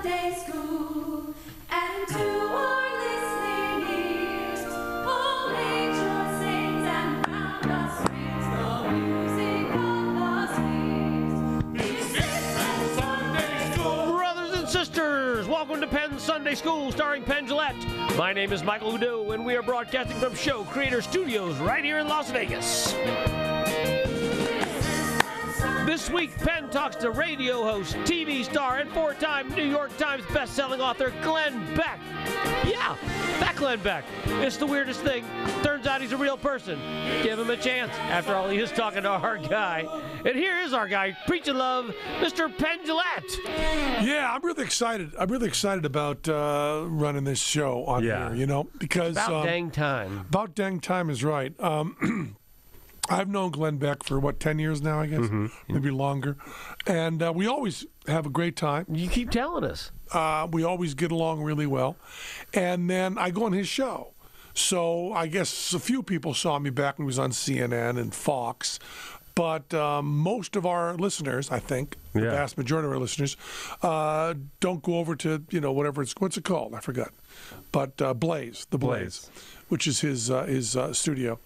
Sunday school, and to our listening ears, all nature sings and round us rings the music of the spheres. This is Penn Sunday School. Brothers and sisters, welcome to Penn Sunday School, starring Penn Gillette. My name is Michael Udo, and we are broadcasting from Show Creator Studios right here in Las Vegas. This week, Penn talks to radio host, TV star, and four-time New York Times best-selling author Glenn Beck. Yeah, that Glenn Beck. It's the weirdest thing. Turns out he's a real person. Give him a chance. After all, he is talking to our guy. And here is our guy, preaching love, Mr. Penn Gillette. Yeah, I'm really excited. I'm really excited about running this show on here, you know, because... About dang time. About dang time is right. I've known Glenn Beck for, 10 years now, I guess? Mm-hmm. Maybe longer. And we always have a great time. You keep telling us. We always get along really well. And then I go on his show. So I guess a few people saw me back when he was on CNN and Fox. But most of our listeners, I think, the vast majority of our listeners, don't go over to, whatever what's it called? I forgot. But Blaze, Blaze, which is his studio.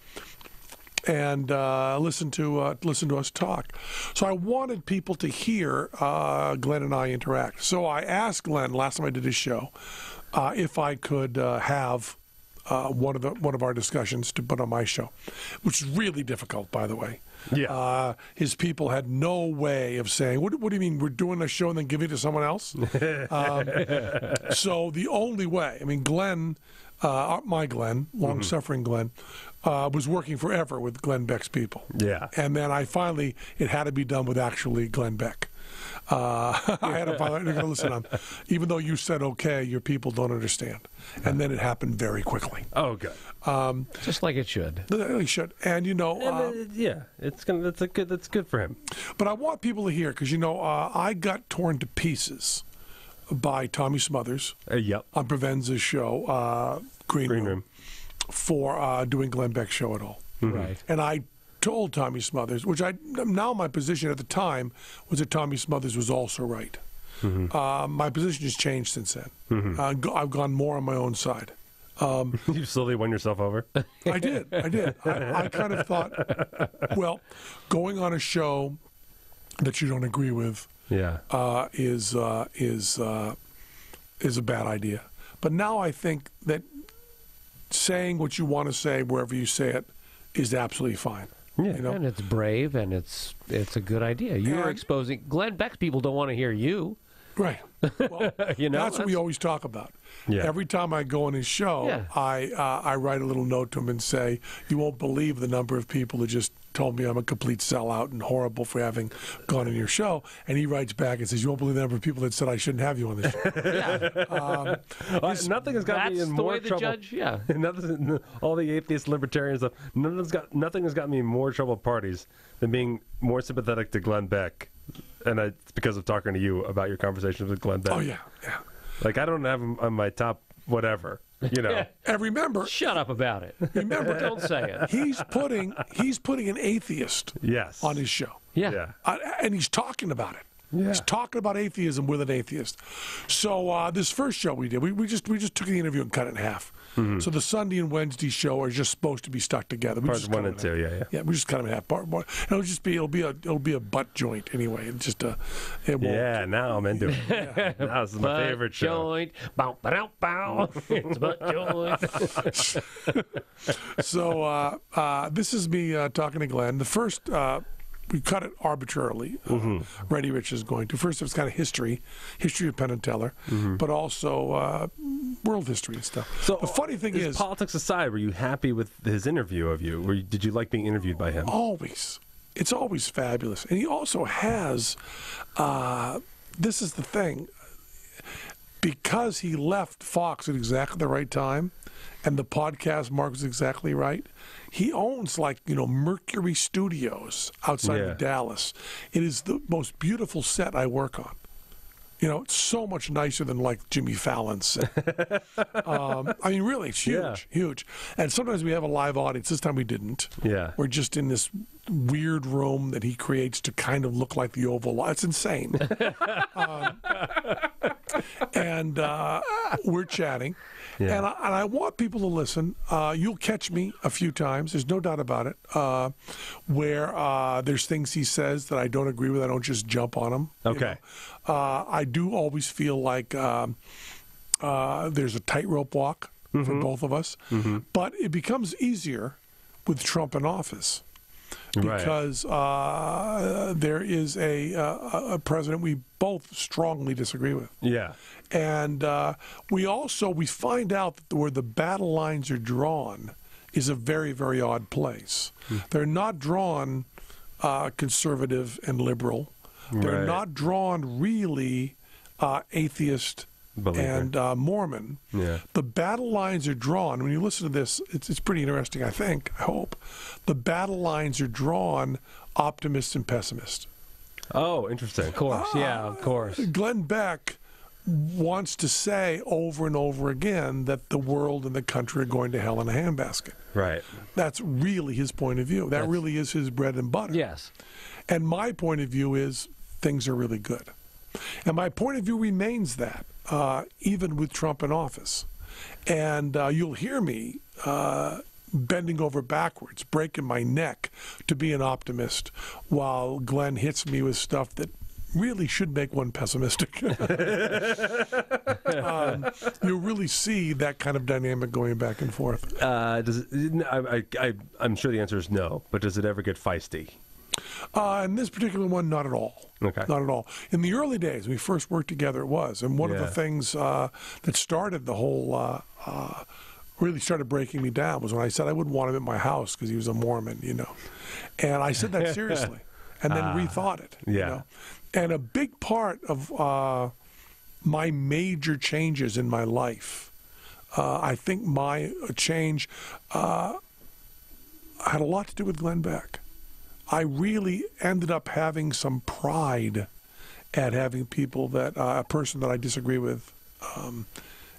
And listen to us talk. So I wanted people to hear Glenn and I interact. So I asked Glenn last time I did his show if I could have one of our discussions to put on my show, which is really difficult, by the way. Yeah. His people had no way of saying, what do you mean, we're doing a show and then giving it to someone else? So the only way, Glenn, my Glenn, long-suffering Glenn, was working forever with Glenn Beck's people. Yeah. And then it had to be done with actually Glenn Beck. I had to finally listen, even though you said okay, your people don't understand. And then it happened very quickly. Oh, good. Just like it should. It should. And, that's good for him. But I want people to hear, because, I got torn to pieces by Tommy Smothers on Provenza's show, Green Room, for doing Glenn Beck's show at all. Mm-hmm. Right. And I told Tommy Smothers, now my position at the time was that Tommy Smothers was also right. Mm-hmm. My position has changed since then. Mm-hmm. I've gone more on my own side. You slowly won yourself over? I did. I kind of thought, well, going on a show that you don't agree with is a bad idea. But now I think that saying what you want to say wherever you say it is absolutely fine. Yeah, and it's brave, and it's a good idea. You're exposing Glenn Beck's people don't want to hear you. Right. Well, that's what we always talk about. Yeah. Every time I go on his show, I write a little note to him and say, you won't believe the number of people who just told me I'm a complete sellout and horrible for having gone on your show. And he writes back and says, you won't believe the number of people that said I shouldn't have you on the show. Nothing has got me in more trouble. All the atheist libertarian stuff, nothing has got me in more trouble at parties than being more sympathetic to Glenn Beck. And it's because of talking to you about your conversations with Glenn Beck. Oh, yeah. Like, I don't have him on my top whatever, And remember... Shut up about it. Remember... Don't say it. He's putting an atheist on his show. Yeah. And he's talking about it. Yeah. He's talking about atheism with an atheist. So this first show we did, we just took the interview and cut it in half. Mm-hmm. So the Sunday and Wednesday show are just supposed to be stuck together. Parts 1 and 2, yeah. Yeah, we just cut them in half. Part one. It'll be a butt joint anyway. It's just now I'm into it. Now this is my favorite show. Joint. Bow, bow, bow. It's butt joint. So this is me talking to Glenn. The first. We cut it arbitrarily. Reddy Rich is going to. First, it's kind of history of Penn and Teller, but also world history and stuff. So the funny thing is, politics aside, were you happy with his interview of you? Did you like being interviewed by him? Always. It's always fabulous. And he also has, this is the thing, because he left Fox at exactly the right time, and the podcast mark was exactly right. He owns Mercury Studios outside of Dallas. It is the most beautiful set I work on. It's so much nicer than Jimmy Fallon's set. Really, it's huge, huge. And sometimes we have a live audience. This time we didn't. Yeah, we're just in this weird room that he creates to kind of look like the Oval. It's insane. and we're chatting. Yeah. And I want people to listen. You'll catch me a few times. There's no doubt about it. Where there's things he says that I don't agree with. I don't just jump on him. Okay. I do always feel like there's a tightrope walk for both of us. But it becomes easier with Trump in office. Because there is a president we both strongly disagree with. Yeah. And we find out that where the battle lines are drawn is a very, very odd place. They're not drawn conservative and liberal. They're not drawn really atheist and Mormon. Yeah. The battle lines are drawn. When you listen to this, it's pretty interesting, I hope. The battle lines are drawn optimist and pessimist. Oh, interesting. Of course, yeah, of course. Glenn Beck wants to say over and over again that the world and the country are going to hell in a handbasket. Right. That's really his point of view. That really is his bread and butter. Yes. And my point of view is things are really good. And my point of view remains that, even with Trump in office. And you'll hear me bending over backwards, breaking my neck to be an optimist, while Glenn hits me with stuff that really should make one pessimistic. You really see that kind of dynamic going back and forth. I'm sure the answer is no, but does it ever get feisty? In this particular one, not at all. Okay. Not at all. In the early days, when we first worked together, it was. And one of the things that started the whole, really started breaking me down was when I said I wouldn't want him at my house because he was a Mormon, And I said that seriously and then rethought it. And a big part of my major changes in my life, I think my change had a lot to do with Glenn Beck. I really ended up having some pride at having people a person that I disagree with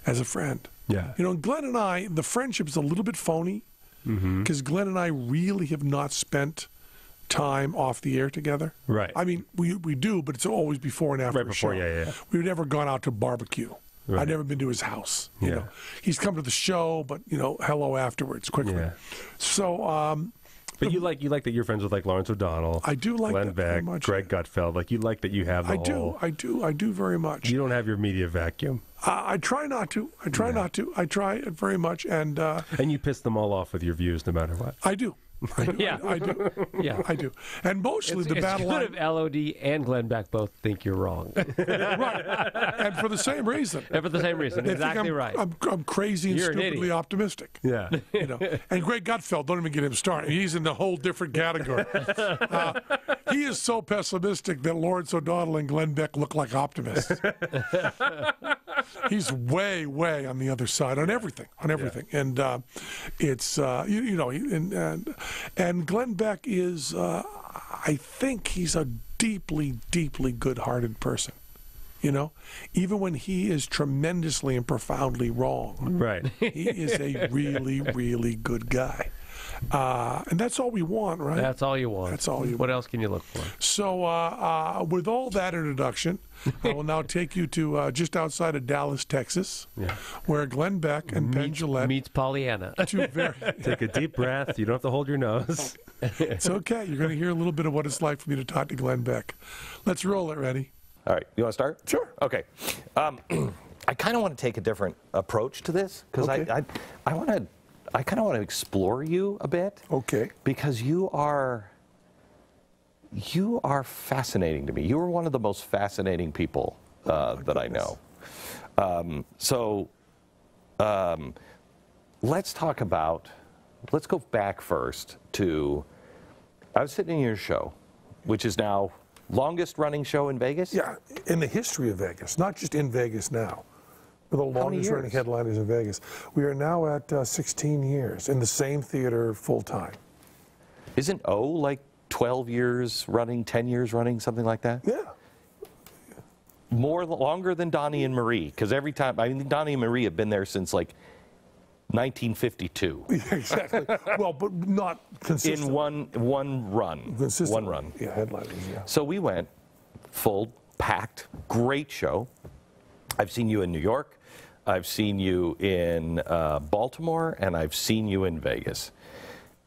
as a friend. Yeah. Glenn and I, the friendship's a little bit phony because Glenn and I really have not spent time off the air together. Right. I mean, we do, but it's always before and after Right before, a show. yeah. We've never gone out to barbecue. Right. I've never been to his house. You know, he's come to the show, but hello afterwards quickly. Yeah. So. But you like that you're friends with like Lawrence O'Donnell. I do like Glenn that very Beck, much. Greg Gutfeld. Like you like that you have the whole. I do very much. You don't have your media vacuum. I try not to. I try very much, and you piss them all off with your views, no matter what. I do. Yeah. I do. Yeah. I do. And mostly the battle line. It's good if LOD and Glenn Beck both think you're wrong. Right. And for the same reason. And for the same reason. They think Exactly right. I'm crazy and You're an stupidly idiot. optimistic. Yeah. And Greg Gutfeld, don't even get him started. He's in a whole different category. He is so pessimistic that Lawrence O'Donnell and Glenn Beck look like optimists. He's way, way on the other side on everything. Yeah. And it's and Glenn Beck is, I think he's a deeply, deeply good-hearted person. Even when he is tremendously and profoundly wrong, Right. he is a really, really good guy. And that's all we want, right? That's all you want. That's all you What want. else can you look for? So with all that introduction, I will now take you to just outside of Dallas, Texas, where Glenn Beck and Penn Jillette Meets Pollyanna. two very Take a deep breath. You don't have to hold your nose. It's okay. You're going to hear a little bit of what it's like for me to talk to Glenn Beck. Let's roll it. Ready? All right, you want to start? Sure. Okay. I kind of want to take a different approach to this because Okay. I kind of want to explore you a bit. Okay. Because you are fascinating to me. You are one of the most fascinating people that I know. Let's go back first to, I was sitting in your show, which is now longest running show in Vegas? Yeah, in the history of Vegas, not just in Vegas now. We're the longest running headliners in Vegas. We are now at 16 years in the same theater full time. Isn't O like 12 years running, 10 years running, something like that? Yeah. Longer than Donnie and Marie, because every time, Donnie and Marie have been there since like 1952. Exactly. Well, but not consistent. In one run. Consistent. One run. Yeah, headliners, yeah. So we went full, packed, great show. I've seen you in New York, I've seen you in Baltimore, and I've seen you in Vegas.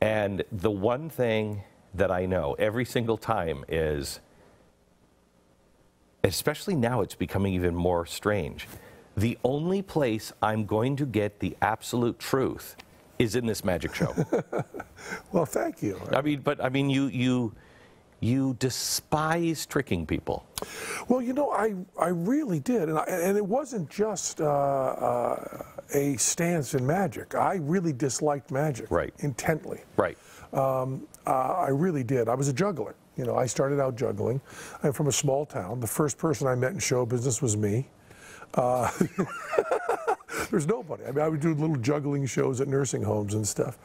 And the one thing that I know every single time is, especially now it's becoming even more strange, the only place I'm going to get the absolute truth is in this magic show. Well, thank you. I mean, you despise tricking people. Well, you know, I really did, and it wasn't just a stance in magic. I really disliked magic, Right. intently. Right. I really did. I was a juggler. You know, I started out juggling. I'm from a small town. The first person I met in show business was me. There's nobody. I mean, I would do little juggling shows at nursing homes and stuff.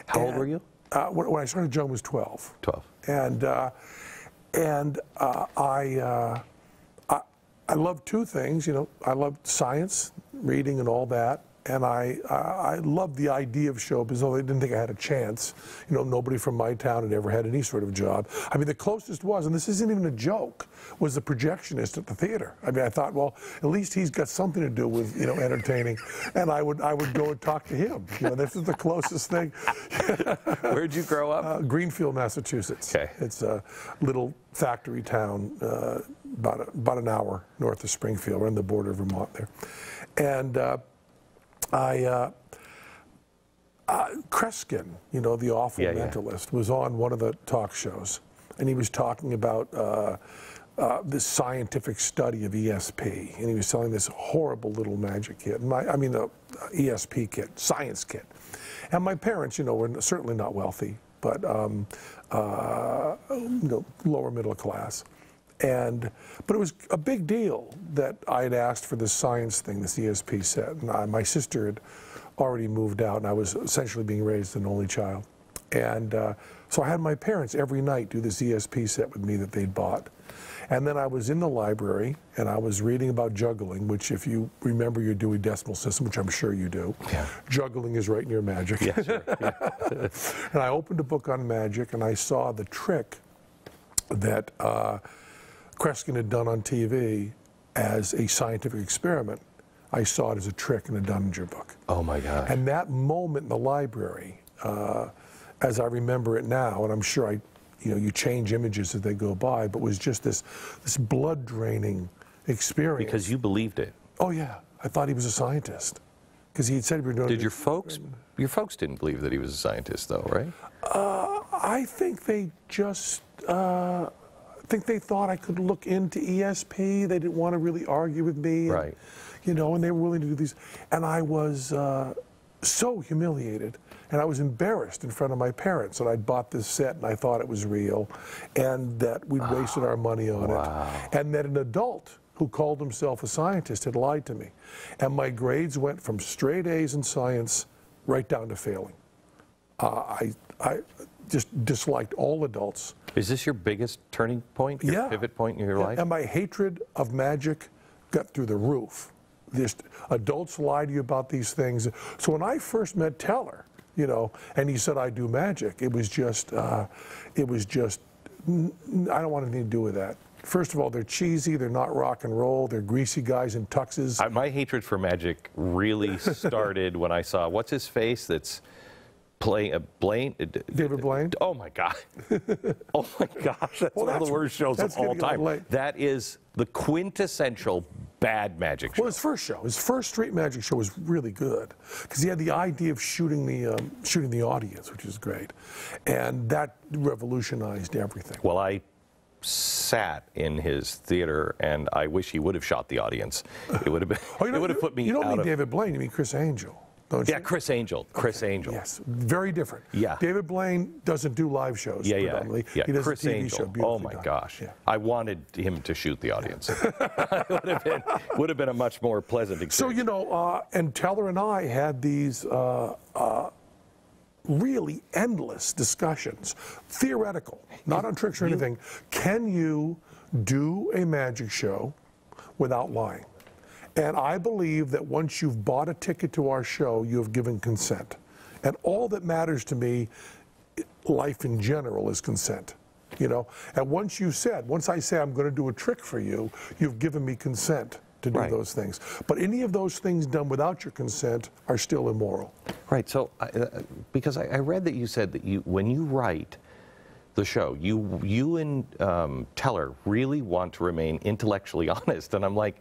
How old were you? When I started juggling, I was 12. 12. And I loved two things. You know, I loved science, reading, and all that. And I loved the idea of show business, although I didn't think I had a chance. You know, nobody from my town had ever had any sort of job. I mean, the closest was, and this isn't even a joke, was the projectionist at the theater. I mean, I thought, well, at least he's got something to do with, you know, entertaining. And I would go and talk to him. You know, this is the closest thing. Where'd you grow up? Greenfield, Massachusetts. Okay. It's a little factory town about an hour north of Springfield. We're on the border of Vermont there. And Kreskin, you know, the awful mentalist, was on one of the talk shows, and he was talking about this scientific study of ESP, and he was selling this horrible little magic kit, ESP kit, science kit. And my parents, you know, were certainly not wealthy, but you know, lower middle class. But it was a big deal that I had asked for this science thing, this ESP set. And my sister had already moved out, and I was essentially being raised an only child. And so I had my parents every night do this ESP set with me that they'd bought. And then I was in the library, and I was reading about juggling, which if you remember your Dewey Decimal System, which I'm sure you do, juggling is right near magic. Yeah, sure. Yeah. And I opened a book on magic, and I saw the trick that Kreskin had done on TV as a scientific experiment. I saw it as a trick in a Dunninger book. Oh my gosh. And that moment in the library, as I remember it now, and I'm sure you change images as they go by, but was just this blood draining experience. Because you believed it. Oh yeah, I thought he was a scientist. Because he had said we were doing. Did your folks didn't believe that he was a scientist though, right? I think they just. I think they thought I could look into ESP. They didn't want to really argue with me. And, right. You know, and they were willing to do these. And I was so humiliated. And I was embarrassed in front of my parents that I'd bought this set and I thought it was real. And that we'd wasted our money on it. And that an adult who called himself a scientist had lied to me. And my grades went from straight A's in science right down to failing. I just disliked all adults. Is this your biggest turning point, your pivot point in your life? And my hatred of magic got through the roof. Just adults lie to you about these things. So when I first met Teller, you know, and he said I do magic, it was just I don't want anything to do with that. First of all, they're cheesy, they're not rock and roll, they're greasy guys in tuxes. My hatred for magic really started when I saw, what's his face that's playing Blaine? David Blaine? Oh my God. Oh my gosh, that's one of the worst shows of all time. That is the quintessential bad magic show. Well, his first street magic show was really good because he had the idea of shooting the audience, which is great. And that revolutionized everything. Well, I sat in his theater, and I wish he would have shot the audience. It would have been. It would have put me. You don't mean David Blaine. You mean Chris Angel, don't you? Yeah, Chris Angel. Chris Angel. Yes, very different. Yeah. David Blaine doesn't do live shows. Yeah. He does Chris a TV Angel. show. Oh my gosh. Yeah. I wanted him to shoot the audience. It would have been a much more pleasant experience. So you know, and Teller and I had these. Really endless discussions, theoretical, not on tricks or anything. Can you do a magic show without lying? And I believe that once you've bought a ticket to our show, you have given consent. And all that matters to me, life in general, is consent. You know, and once I say I'm going to do a trick for you, you've given me consent to do Right. those things. But any of those things done without your consent are still immoral. Right. So, because I read that you said that when you write the show, you and Teller really want to remain intellectually honest, and I'm like,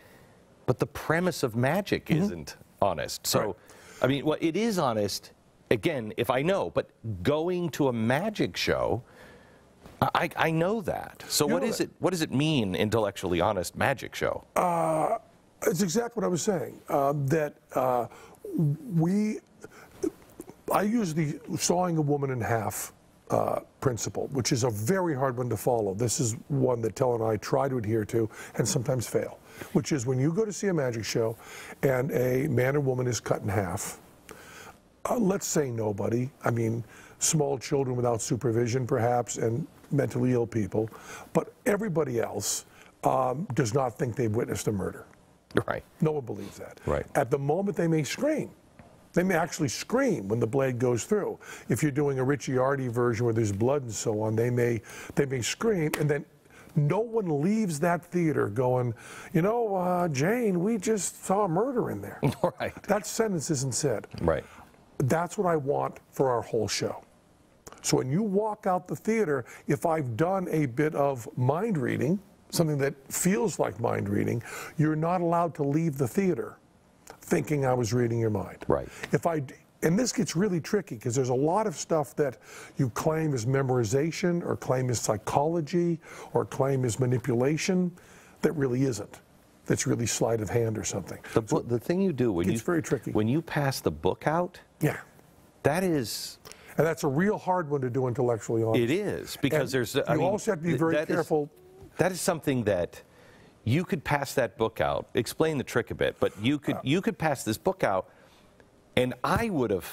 but the premise of magic isn't honest. So, Right. I mean, well, it is honest. Again, if I know, but going to a magic show, I know that. So You what know is that. it? What does it mean, intellectually honest magic show? It's exactly what I was saying. I use the sawing a woman in half principle, which is a very hard one to follow. This is one that Teller and I try to adhere to and sometimes fail, which is when you go to see a magic show and a man or woman is cut in half, let's say nobody, I mean small children without supervision perhaps and mentally ill people, but everybody else does not think they've witnessed a murder. Right. No one believes that. Right. At the moment, they may scream. They may actually scream when the blade goes through. If you're doing a Ricciardi version where there's blood and so on, they may scream, and then no one leaves that theater going, you know, Jane, we just saw a murder in there. Right. That sentence isn't said. Right. That's what I want for our whole show. So when you walk out the theater, if I've done a bit of mind reading, something that feels like mind reading, you're not allowed to leave the theater thinking I was reading your mind. Right. And this gets really tricky because there's a lot of stuff that you claim is memorization or claim is psychology or claim is manipulation that really isn't. That's really sleight of hand or something. The thing you do when It's very tricky. when you pass the book out, Yeah. that is. And that's a real hard one to do intellectually honest. It is, because And there's. you I mean, also have to be very careful. That is something that you could pass that book out. Explain the trick a bit, but you could pass this book out, and I would have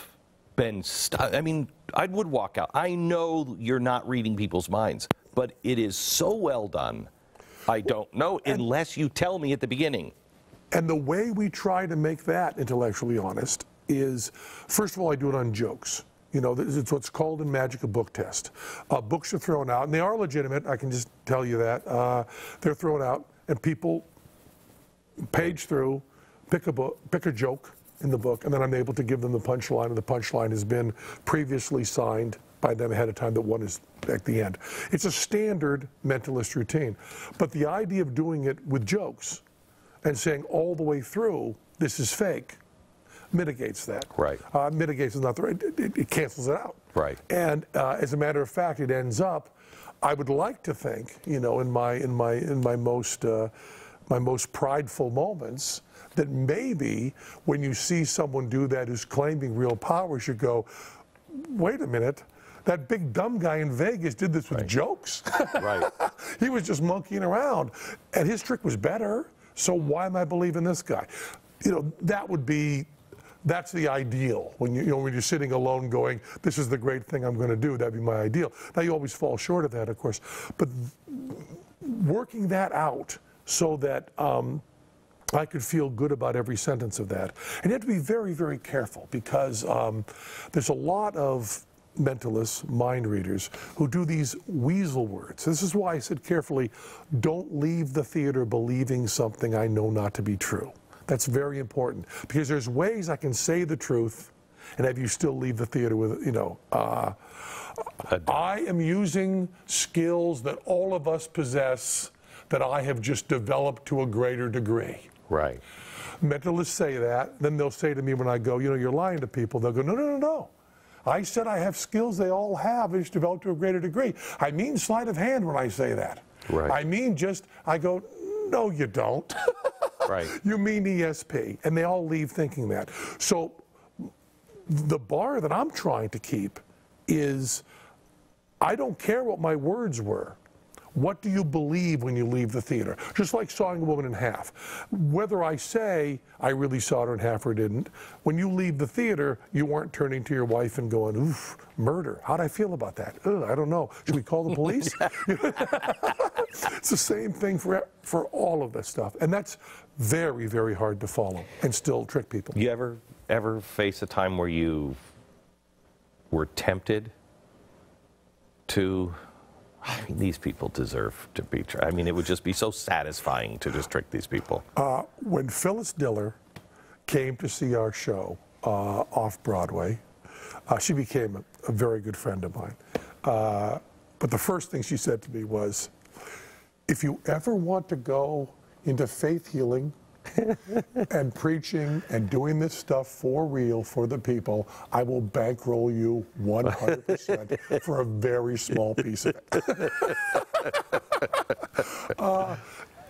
been. I mean, I would walk out. I know you're not reading people's minds, but it is so well done. I don't know unless you tell me at the beginning. And the way we try to make that intellectually honest is, first of all, I do it on jokes. You know, it's what's called in magic a book test. Books are thrown out, and they are legitimate. I can just tell you that. They're thrown out, and people page through, pick a joke in the book, and then I'm able to give them the punchline, and the punchline has been previously signed by them ahead of time that one is at the end. It's a standard mentalist routine. But the idea of doing it with jokes and saying all the way through, this is fake, mitigates that. Right. Mitigates is not the right, it cancels it out. Right. And as a matter of fact, it ends up, I would like to think, you know, in my most prideful moments, that maybe when you see someone do that who's claiming real power, you go, wait a minute, that big dumb guy in Vegas did this with jokes. Right. He was just monkeying around, and his trick was better. So why am I believing this guy? You know, that's the ideal. When when you're sitting alone, going, "This is the great thing I'm going to do." That'd be my ideal. Now you always fall short of that, of course, but working that out so that I could feel good about every sentence of that, and you have to be very, very careful because there's a lot of mentalists, mind readers, who do these weasel words. This is why I said carefully, don't leave the theater believing something I know not to be true. That's very important because there's ways I can say the truth and have you still leave the theater with, you know, I am using skills that all of us possess that I have just developed to a greater degree. Right. Mentalists say that, then they'll say to me when I go, you know, you're lying to people. They'll go, no, no, no, no. I said I have skills they all have, it's developed to a greater degree. I mean sleight of hand when I say that. Right. I mean I go, no, you don't. Right. You mean ESP. And they all leave thinking that. So the bar that I'm trying to keep is, I don't care what my words were. What do you believe when you leave the theater? Just like sawing a woman in half. Whether I say I really sawed her in half or didn't, when you leave the theater, you weren't turning to your wife and going, oof, murder. How'd I feel about that? Ugh, I don't know. Should we call the police? It's the same thing for all of this stuff. And that's very, very hard to follow and still trick people. You ever face a time where you were tempted to I mean, these people deserve to be tricked. I mean, it would just be so satisfying to just trick these people. When Phyllis Diller came to see our show off Broadway, she became a very good friend of mine. But the first thing she said to me was, if you ever want to go into faith healing and preaching and doing this stuff for real for the people, I will bankroll you 100% for a very small piece of it.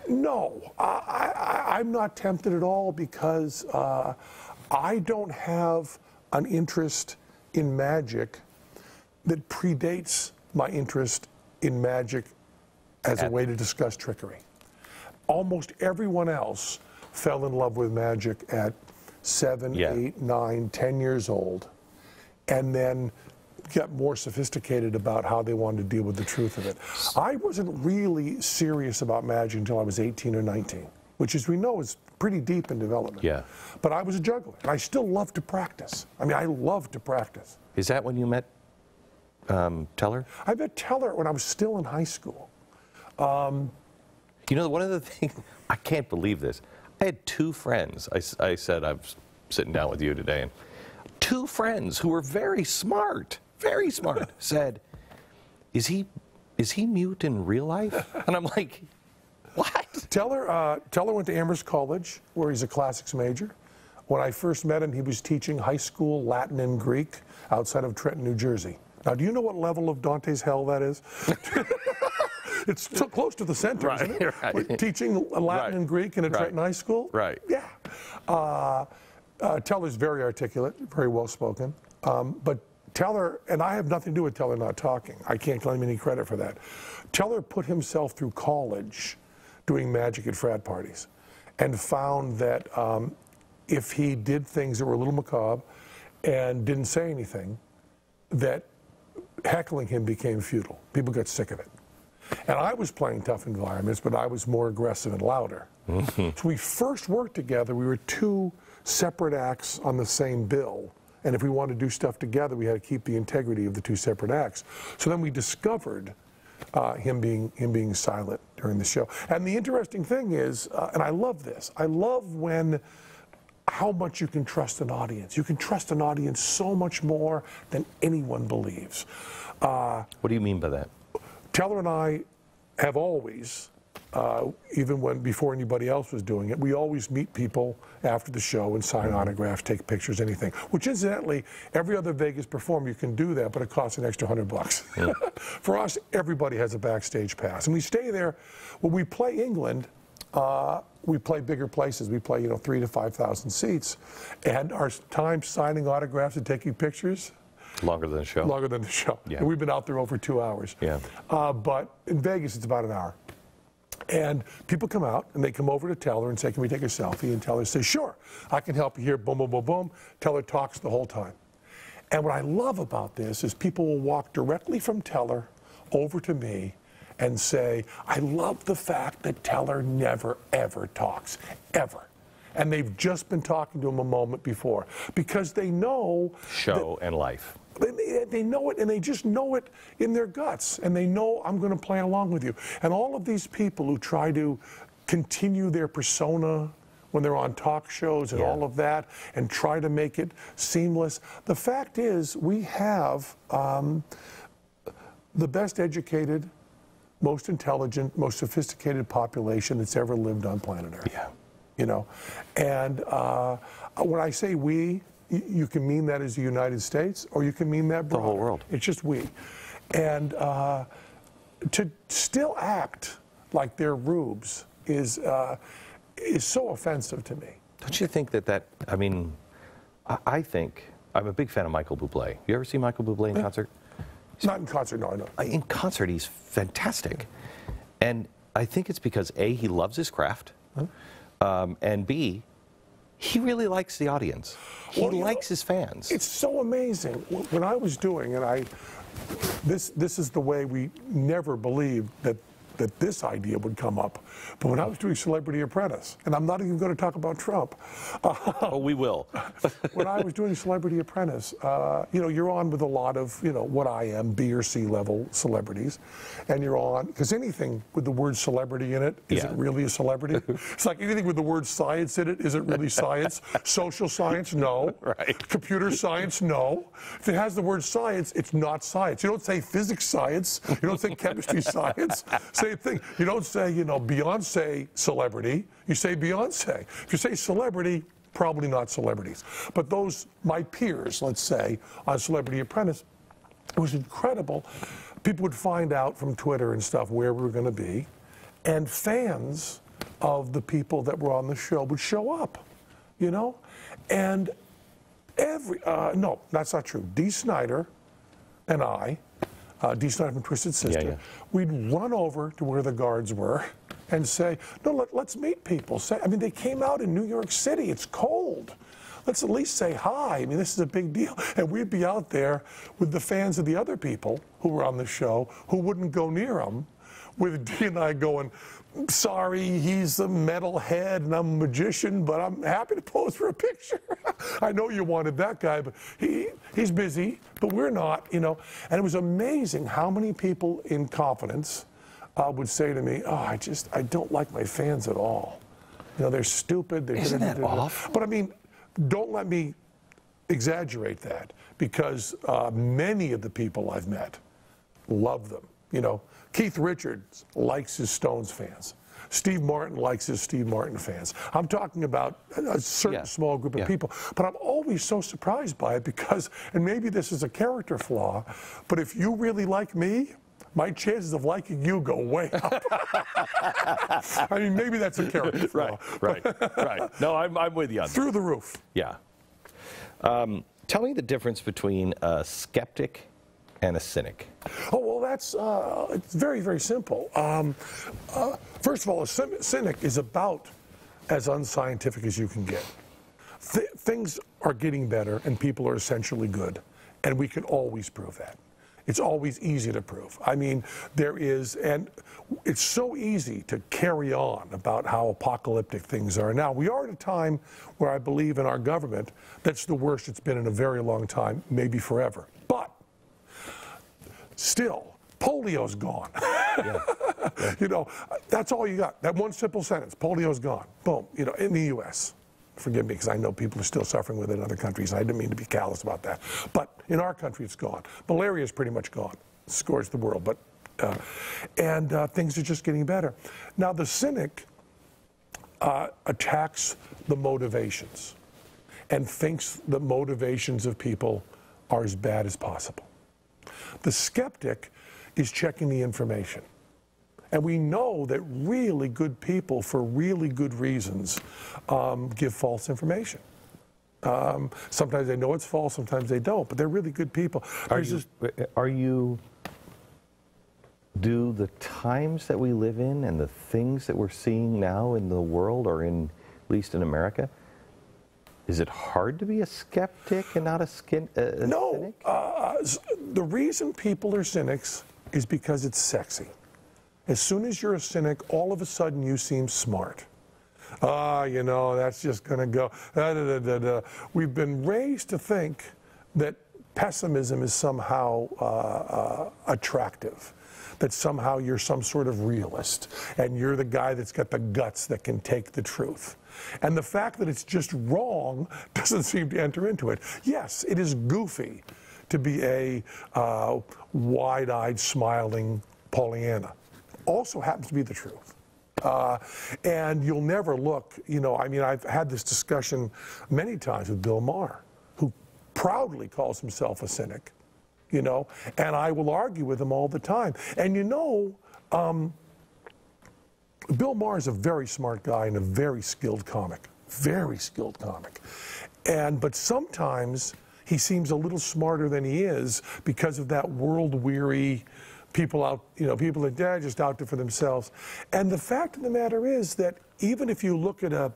No, I'm not tempted at all because I don't have an interest in magic that predates my interest in magic as a way to discuss trickery. Almost everyone else fell in love with magic at 7, 8, 9, 10 years old, and then got more sophisticated about how they wanted to deal with the truth of it. I wasn't really serious about magic until I was 18 or 19, which, as we know, is pretty deep in development. Yeah. But I was a juggler, and I still love to practice. I mean, I love to practice. Is that when you met Teller? I met Teller when I was still in high school. You know, one of the things, I can't believe this. I had two friends. I said I was sitting down with you today, and two friends who were very smart, said, is he mute in real life? And I'm like, what? Teller went to Amherst College, where he's a classics major. When I first met him, he was teaching high school Latin and Greek outside of Trenton, New Jersey. Now, do you know what level of Dante's hell that is? It's so close to the center, isn't it? Right. Teaching Latin and Greek in a Trenton high school? Right. Yeah. Teller's very articulate, very well spoken. But Teller, and I have nothing to do with Teller not talking. I can't claim any credit for that. Teller put himself through college doing magic at frat parties and found that if he did things that were a little macabre and didn't say anything, that heckling him became futile. People got sick of it. And I was playing tough environments, but I was more aggressive and louder. So we first worked together. We were two separate acts on the same bill. And if we wanted to do stuff together, we had to keep the integrity of the two separate acts. So then we discovered him being silent during the show. And the interesting thing is, and I love this, I love how much you can trust an audience. You can trust an audience so much more than anyone believes. What do you mean by that? Teller and I have always, even before anybody else was doing it, we always meet people after the show and sign autographs, take pictures, anything. Which, incidentally, every other Vegas performer, you can do that, but it costs an extra $100. For us, everybody has a backstage pass, and we stay there. When we play England, we play bigger places. We play, 3,000 to 5,000 seats, and our time signing autographs and taking pictures. Longer than the show? Longer than the show. Yeah. And we've been out there over 2 hours. Yeah. But in Vegas, it's about an hour. And people come out, and they come over to Teller and say, can we take a selfie? And Teller says, sure, I can help you here, boom, boom, boom, boom. Teller talks the whole time. And what I love about this is people will walk directly from Teller over to me and say, I love the fact that Teller never, ever talks, ever. And they've just been talking to him a moment before. Because they know... Show and life. They know it, and they just know it in their guts. And they know, I'm going to play along with you. And all of these people who try to continue their persona when they're on talk shows and all of that, and try to make it seamless. The fact is, we have the best educated, most intelligent, most sophisticated population that's ever lived on planet Earth. Yeah. And when I say we, you can mean that as the United States, or you can mean that broader. The whole world. It's just we. And to still act like they're rubes is so offensive to me. Don't you think I mean, I think, I'm a big fan of Michael Bublé. You ever see Michael Bublé in concert? Not in concert, no, I know. In concert, he's fantastic. And I think it's because, A, he loves his craft, and B, he really likes the audience. He likes his fans. It's so amazing. When I was doing, and this is the way we never believed that that this idea would come up. But when I was doing Celebrity Apprentice, and I'm not even going to talk about Trump. Oh, we will. When I was doing Celebrity Apprentice, you're on with a lot of, what I am, B or C level celebrities. And you're on, because anything with the word celebrity in it isn't really a celebrity. It's like anything with the word science in it isn't really science. Social science, no. Right. Computer science, no. If it has the word science, it's not science. You don't say physics science. You don't say chemistry science. Same thing. You don't say, Beyonce celebrity. You say Beyonce. If you say celebrity, probably not celebrities. But those, my peers, let's say, on Celebrity Apprentice, it was incredible. People would find out from Twitter and stuff where we were going to be, and fans of the people that were on the show would show up, and no, that's not true. Dee Snider and I, Dee Snider from Twisted Sister, we'd run over to where the guards were and say, no, let's meet people. They came out in New York City. It's cold. Let's at least say hi. This is a big deal. And we'd be out there with the fans of the other people who were on the show who wouldn't go near them, with Dee and I going, sorry, he's a metalhead and I'm a magician, but I'm happy to pose for a picture. I know you wanted that guy, but he's busy, but we're not, And it was amazing how many people in confidence would say to me, I don't like my fans at all. They're stupid. Isn't that awful? But don't let me exaggerate that, because many of the people I've met love them. Keith Richards likes his Stones fans. Steve Martin likes his Steve Martin fans. I'm talking about a certain small group of people. But I'm always so surprised by it because, and maybe this is a character flaw, but if you really like me, my chances of liking you go way up. Maybe that's a character flaw. Right. No, I'm with you on that. Through the roof. Yeah. Tell me the difference between a skeptic and a cynic. Oh, well, it's very, very simple. First of all, a cynic is about as unscientific as you can get. Things are getting better and people are essentially good, and we can always prove that. It's always easy to prove. There is, and it's so easy to carry on about how apocalyptic things are. Now, we are at a time where I believe in our government that's the worst it's been in a very long time, maybe forever. But still, polio's gone. That's all you got. That one simple sentence, polio's gone. Boom, in the U.S. Forgive me, because I know people are still suffering with it in other countries. I didn't mean to be callous about that. But in our country, it's gone. Malaria is pretty much gone. It scourged the world. But things are just getting better. Now, the cynic attacks the motivations and thinks the motivations of people are as bad as possible. The skeptic is checking the information. And we know that really good people, for really good reasons, give false information. Sometimes they know it's false, sometimes they don't, but they're really good people. Do the times that we live in and the things that we're seeing now in the world, or at least in America, is it hard to be a skeptic and not a cynic? No. The reason people are cynics is because it's sexy. As soon as you're a cynic, all of a sudden you seem smart. That's just going to go. We've been raised to think that pessimism is somehow attractive, that somehow you're some sort of realist, and you're the guy that's got the guts that can take the truth. And the fact that it's just wrong doesn't seem to enter into it. Yes, it is goofy to be a wide-eyed, smiling Pollyanna. Also happens to be the truth. And you'll never look, I've had this discussion many times with Bill Maher, who proudly calls himself a cynic, and I will argue with him all the time. And Bill Maher is a very smart guy and a very skilled comic, but sometimes he seems a little smarter than he is because of that world-weary people out, people that are just out there for themselves. And the fact of the matter is that even if you look at an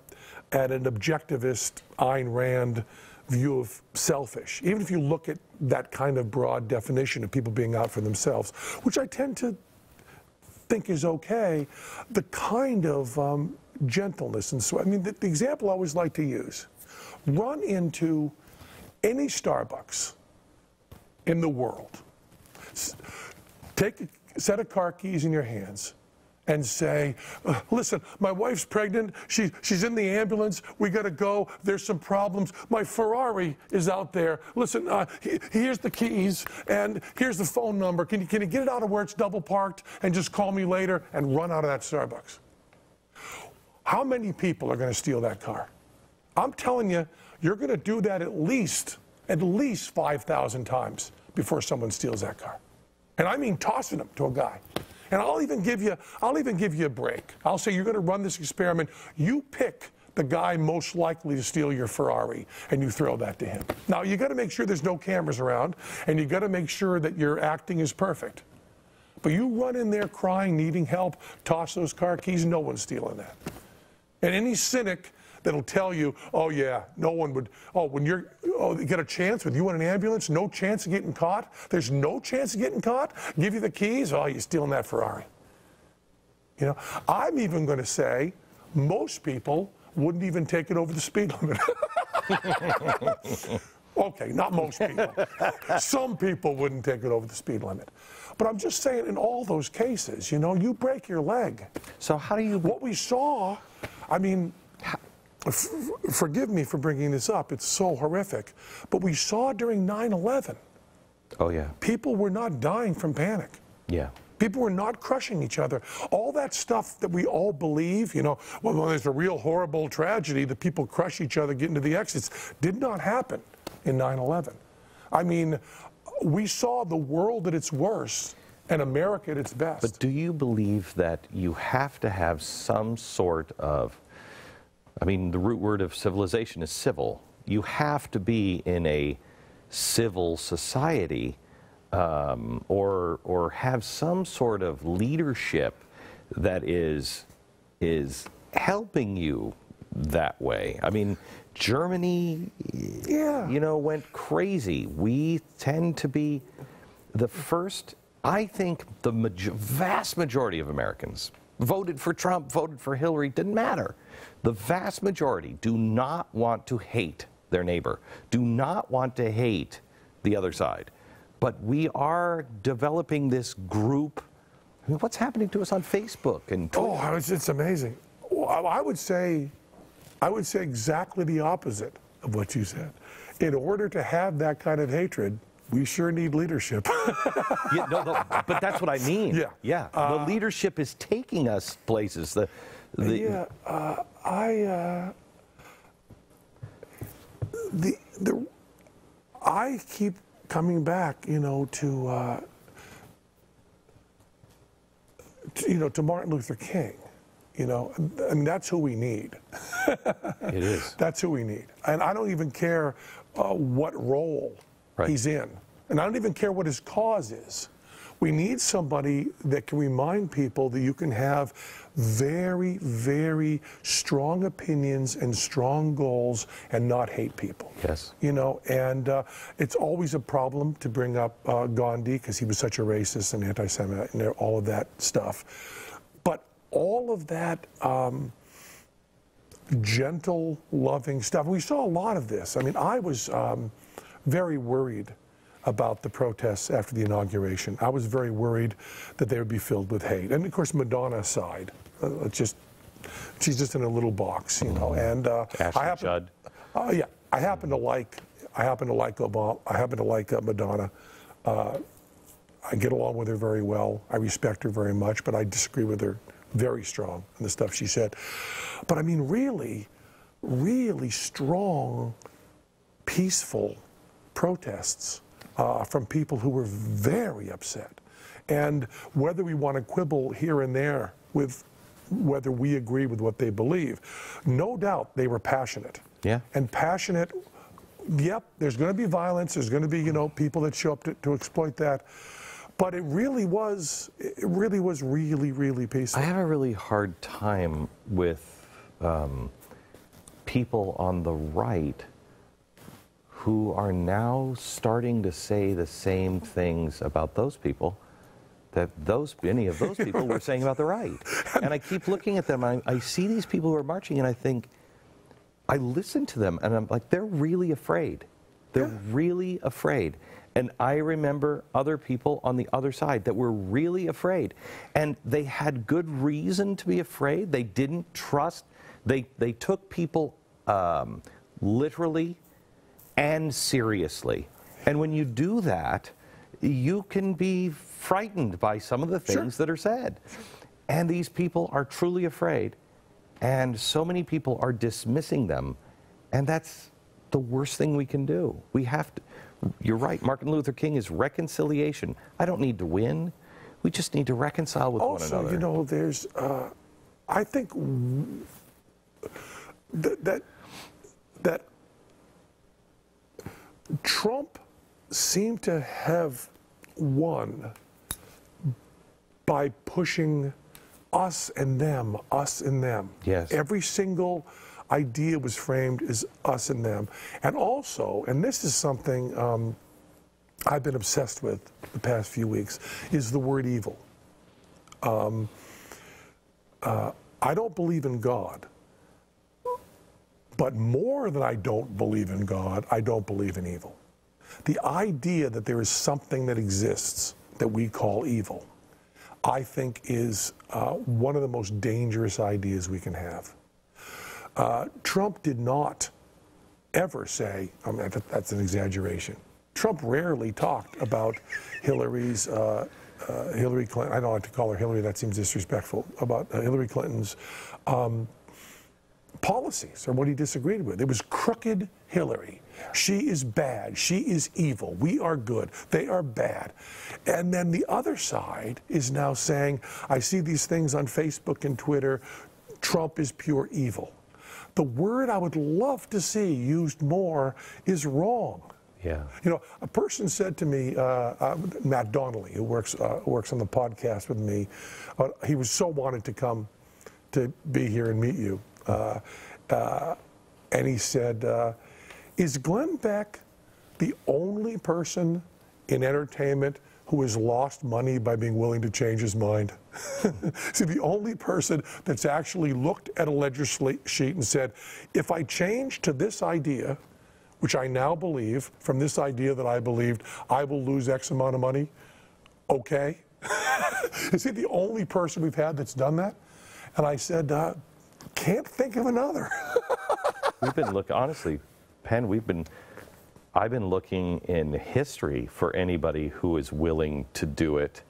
objectivist Ayn Rand view of selfish, even if you look at that kind of broad definition of people being out for themselves, which I tend to think is okay, the kind of gentleness and so. I mean, the example I always like to use: run into any Starbucks in the world, take a set of car keys in your hands, and say, listen, my wife's pregnant, she's in the ambulance, we gotta go, there's some problems, my Ferrari is out there, listen, here's the keys, and here's the phone number, can you get it out of where it's double parked, and just call me later, and run out of that Starbucks? How many people are gonna steal that car? I'm telling you, you're gonna do that at least 5,000 times before someone steals that car. And I mean tossing them to a guy. And I'll even give you a break. I'll say, you're going to run this experiment. You pick the guy most likely to steal your Ferrari, and you throw that to him. Now, you got to make sure there's no cameras around, and you got to make sure that your acting is perfect. But you run in there crying, needing help, toss those car keys, no one's stealing that. And any cynic that'll tell you, oh yeah, no one would, you get a chance with you in an ambulance, no chance of getting caught? There's no chance of getting caught? Give you the keys? Oh, you're stealing that Ferrari. You know, I'm even going to say most people wouldn't even take it over the speed limit. Okay, not most people. Some people wouldn't take it over the speed limit. But I'm just saying, in all those cases, you know, you break your leg. So how do you... What we saw, I mean, forgive me for bringing this up, it's so horrific, but we saw during 9/11. Oh, yeah. People were not dying from panic. Yeah. People were not crushing each other. All that stuff that we all believe, you know, when there's a real horrible tragedy, that people crush each other, get into the exits, did not happen in 9/11. I mean, we saw the world at its worst and America at its best. But do you believe that you have to have some sort of, I mean, the root word of civilization is civil. You have to be in a civil society or have some sort of leadership that is helping you that way. I mean, Germany, you know, went crazy. We tend to be the first, I think the vast majority of Americans voted for Trump, voted for Hillary, didn't matter. The vast majority do not want to hate their neighbor, do not want to hate the other side. But we are developing this group. I mean, what's happening to us on Facebook and Twitter? Oh, it's amazing. Well, I would say exactly the opposite of what you said. In order to have that kind of hatred, we sure need leadership. Yeah, no, but that's what I mean. Yeah. Yeah. The leadership is taking us places. I keep coming back, you know, to Martin Luther King. You know, I mean, that's who we need. It is. That's who we need. And I don't even care what role he's in. And I don't even care what his cause is. We need somebody that can remind people that you can have very, very strong opinions and strong goals and not hate people. Yes. You know, and it's always a problem to bring up Gandhi because he was such a racist and anti-Semite and all of that stuff. But all of that gentle, loving stuff, we saw a lot of this. I mean, I was very worried about the protests after the inauguration. I was very worried that they would be filled with hate. And of course, Madonna aside, she's just in a little box, you know. And Judd. Yeah, I happen to like Obama. I happen to like Madonna. I get along with her very well. I respect her very much, but I disagree with her very strong in the stuff she said. But I mean, really, really strong, peaceful protests from people who were very upset. And whether we want to quibble here and there with whether we agree with what they believe, no doubt they were passionate. Yeah. And passionate, yep, there's going to be violence, there's going to be, you know, people that show up to exploit that. But it really was really, really peaceful. I have a really hard time with people on the right who are now starting to say the same things about those people that any of those people were saying about the right. And I keep looking at them, I see these people who are marching, and I think, I listen to them, and I'm like, they're really afraid. They're really afraid. And I remember other people on the other side that were really afraid. And they had good reason to be afraid. They didn't trust. They took people literally and seriously. And when you do that, you can be frightened by some of the things that are said. And these people are truly afraid. And so many people are dismissing them. And that's the worst thing we can do. We have to. You're right. Martin Luther King is reconciliation. I don't need to win. We just need to reconcile with one another. Also, you know, there's, I think that Trump seemed to have won by pushing us and them, us and them. Yes. Every single idea was framed as us and them. And also, and this is something I've been obsessed with the past few weeks, is the word evil. I don't believe in God. But more than I don't believe in God, I don't believe in evil. The idea that there is something that exists that we call evil, I think is one of the most dangerous ideas we can have. Trump did not ever say, I mean, that's an exaggeration. Trump rarely talked about Hillary Clinton, I don't like to call her Hillary, that seems disrespectful, about Hillary Clinton's policies or what he disagreed with. It was crooked Hillary. She is bad. She is evil. We are good. They are bad. And then the other side is now saying, I see these things on Facebook and Twitter, Trump is pure evil. The word I would love to see used more is wrong. Yeah. You know, a person said to me, Matt Donnelly, who works on the podcast with me, he was so wanted to come to be here and meet you. And he said, is Glenn Beck the only person in entertainment who has lost money by being willing to change his mind? See, the only person that's actually looked at a ledger sheet and said, if I change to this idea, which I now believe, from this idea that I believed, I will lose X amount of money, okay? Is he the only person we've had that's done that? And I said, can't think of another. We've been looking, honestly, Penn, I've been looking in history for anybody who is willing to do it,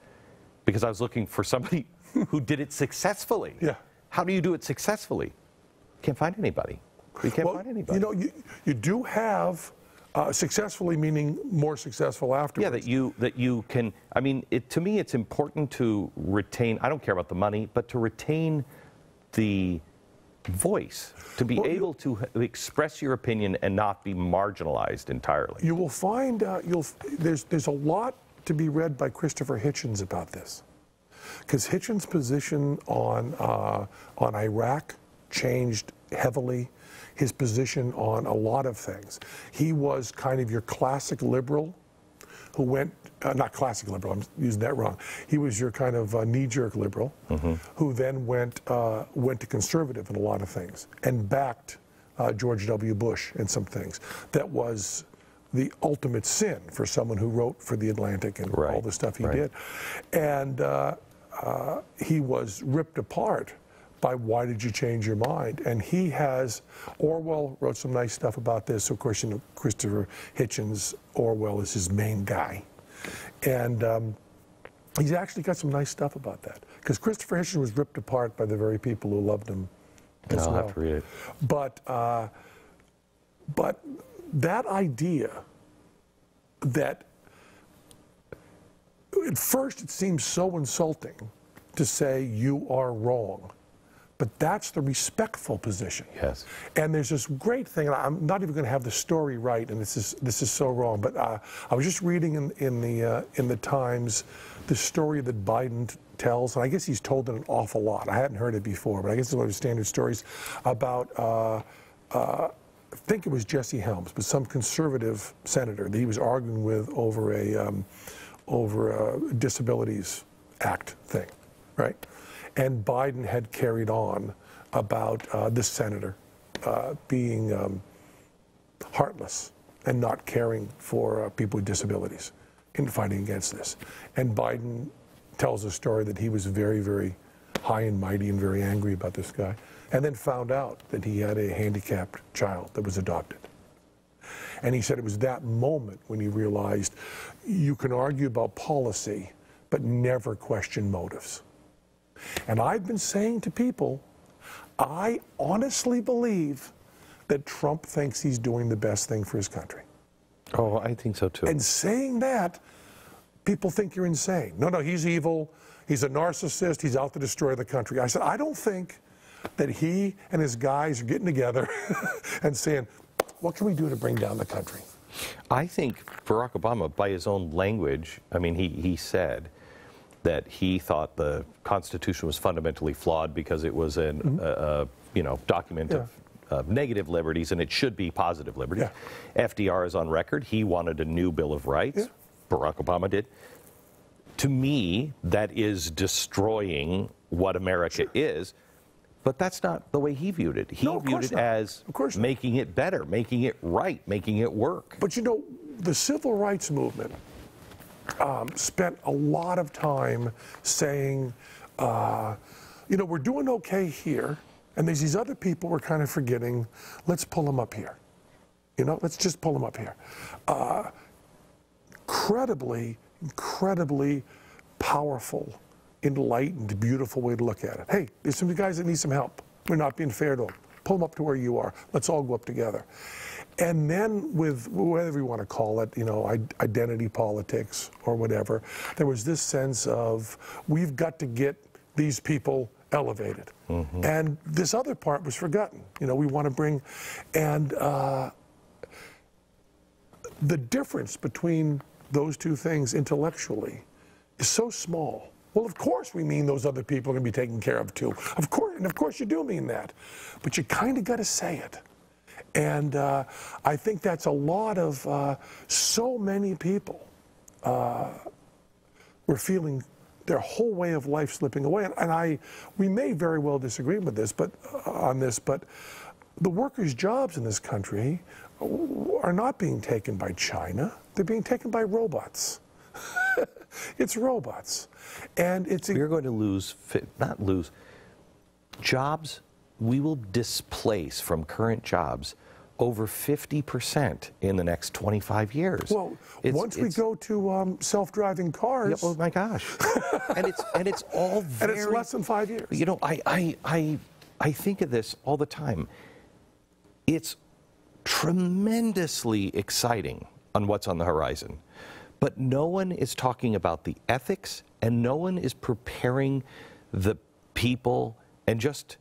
because I was looking for somebody who did it successfully. Yeah. How do you do it successfully? Can't find anybody. We can't find anybody. You know, you do have successfully, meaning more successful afterwards. Yeah, that you can. I mean, to me, it's important to retain. I don't care about the money, but to retain the voice, to be able to express your opinion and not be marginalized entirely. You will find there's a lot to be read by Christopher Hitchens about this, because Hitchens' position on Iraq changed heavily. His position on a lot of things. He was kind of your classic liberal who went, not classic liberal, I'm using that wrong. He was your kind of knee-jerk liberal who then went to conservative in a lot of things and backed George W. Bush in some things. That was the ultimate sin for someone who wrote for The Atlantic and all the stuff he did. And he was ripped apart by why did you change your mind? And he has, Orwell wrote some nice stuff about this. Of course, you know, Christopher Hitchens, Orwell is his main guy. And he's actually got some nice stuff about that. Because Christopher Hitchens was ripped apart by the very people who loved him as well. I'll have to read it. But that idea that, at first it seems so insulting to say you are wrong. But that's the respectful position. Yes. And there's this great thing, and I'm not even going to have the story right, and this is so wrong. But I was just reading in the Times the story that Biden tells, and I guess he's told it an awful lot. I hadn't heard it before, but I guess it's one of his standard stories about. I think it was Jesse Helms, but some conservative senator that he was arguing with over a disabilities Act thing, right? And Biden had carried on about this senator being heartless and not caring for people with disabilities in fighting against this. And Biden tells a story that he was very, very high and mighty and very angry about this guy, and then found out that he had a handicapped child that was adopted. And he said it was that moment when he realized you can argue about policy, but never question motives. And I've been saying to people, I honestly believe that Trump thinks he's doing the best thing for his country. Oh, I think so too. And saying that, people think you're insane. No, he's evil. He's a narcissist. He's out to destroy the country. I said, I don't think that he and his guys are getting together and saying, what can we do to bring down the country? I think Barack Obama, by his own language, I mean, he said that he thought the Constitution was fundamentally flawed because it was a document of negative liberties, and it should be positive liberties. Yeah. FDR is on record. He wanted a new Bill of Rights. Yeah. Barack Obama did. To me, that is destroying what America is. But that's not the way he viewed it. He viewed it as making it better, making it right, making it work. But you know, the civil rights movement spent a lot of time saying, we're doing okay here, and there's these other people we're kind of forgetting. Let's pull them up here. Let's just pull them up here. Incredibly powerful, enlightened, beautiful way to look at it. Hey, there's some guys that need some help. We're not being fair to them. Pull them up to where you are. Let's all go up together. And then with whatever you want to call it, identity politics or whatever, there was this sense of we've got to get these people elevated. Mm-hmm. And this other part was forgotten. We want to bring, and the difference between those two things intellectually is so small. Well, of course we mean those other people are going to be taken care of too. Of course you do mean that. But you kind of got to say it. And I think that's a lot of, so many people were feeling their whole way of life slipping away. And we may very well disagree with this, but the workers' jobs in this country are not being taken by China. They're being taken by robots. It's robots. And we're going to not lose jobs. We will displace from current jobs over 50% in the next 25 years. Well, once we go to self-driving cars. Yeah, oh my gosh. and it's all very, and it's less than 5 years. I think of this all the time. It's tremendously exciting on what's on the horizon. But no one is talking about the ethics, and no one is preparing the people, and just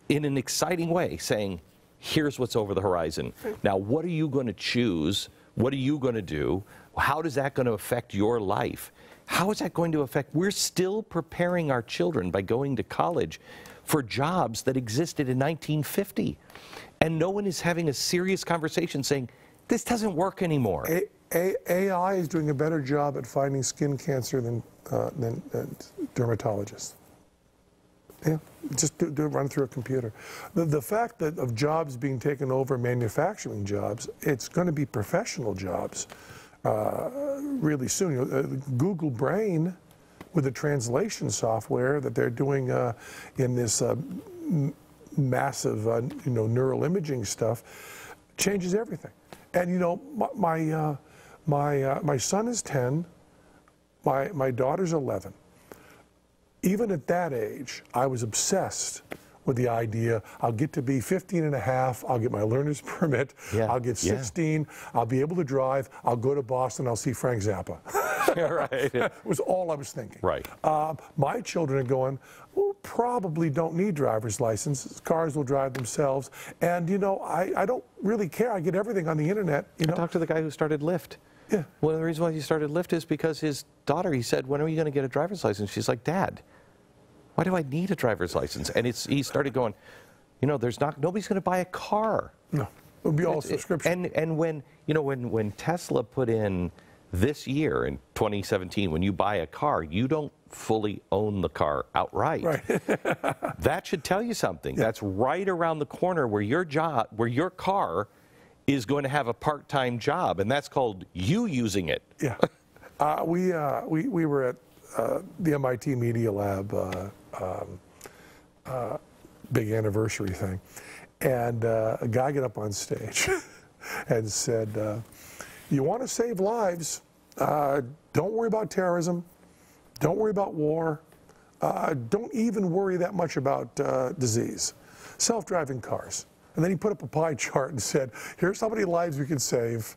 in an exciting way saying, here's what's over the horizon. Now, what are you going to choose? What are you going to do? How is that going to affect your life? How is that going to affect? We're still preparing our children by going to college for jobs that existed in 1950. And no one is having a serious conversation saying, this doesn't work anymore. AI is doing a better job at finding skin cancer than dermatologists. Yeah, just run through a computer. The fact that of jobs being taken over, manufacturing jobs, it's going to be professional jobs really soon. Google Brain, with the translation software that they're doing in this massive neural imaging stuff, changes everything. And my son is 10, my daughter's 11. Even at that age, I was obsessed with the idea, I'll get to be 15 and a half, I'll get my learner's permit, I'll get 16, I'll be able to drive, I'll go to Boston, I'll see Frank Zappa. Right. It was all I was thinking. Right. My children are going, well, probably don't need driver's license. Cars will drive themselves. And, I don't really care. I get everything on the internet. I talked to the guy who started Lyft. Yeah. One of the reasons why he started Lyft is because his daughter, he said, when are you going to get a driver's license? She's like, Dad, why do I need a driver's license? And he started going, nobody's going to buy a car. No, it would be all subscription. And when Tesla put in this year in 2017, when you buy a car, you don't fully own the car outright. Right. That should tell you something. Yeah. That's right around the corner where your car is going to have a part-time job, and that's called you using it. Yeah. We were at the MIT Media Lab big anniversary thing, and a guy got up on stage and said, you want to save lives, don't worry about terrorism, don't worry about war, don't even worry that much about disease. Self-driving cars. And then he put up a pie chart and said, here's how many lives we can save.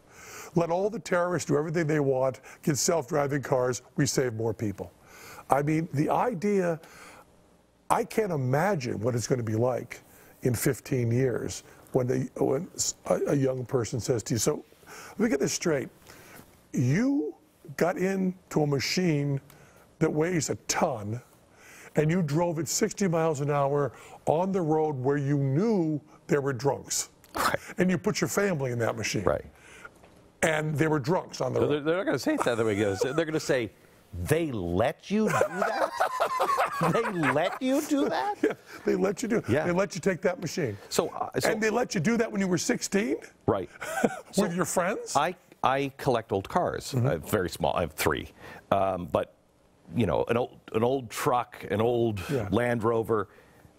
Let all the terrorists do everything they want, get self-driving cars, we save more people. I mean, the idea, I can't imagine what it's going to be like in 15 years when a young person says to you, so let me get this straight. You got into a machine that weighs a ton, and you drove at 60 miles an hour on the road where you knew there were drunks. Right. And you put your family in that machine. Right. And there were drunks on the road. They're not going to say it that way. They're going to say, they let you do that? They let you do that? Yeah, they let you do it. Yeah. They let you take that machine. So and they let you do that when you were 16? Right. With your friends? I collect old cars. Mm-hmm. I have very small. I have 3. But, you know, an old truck, an old Land Rover,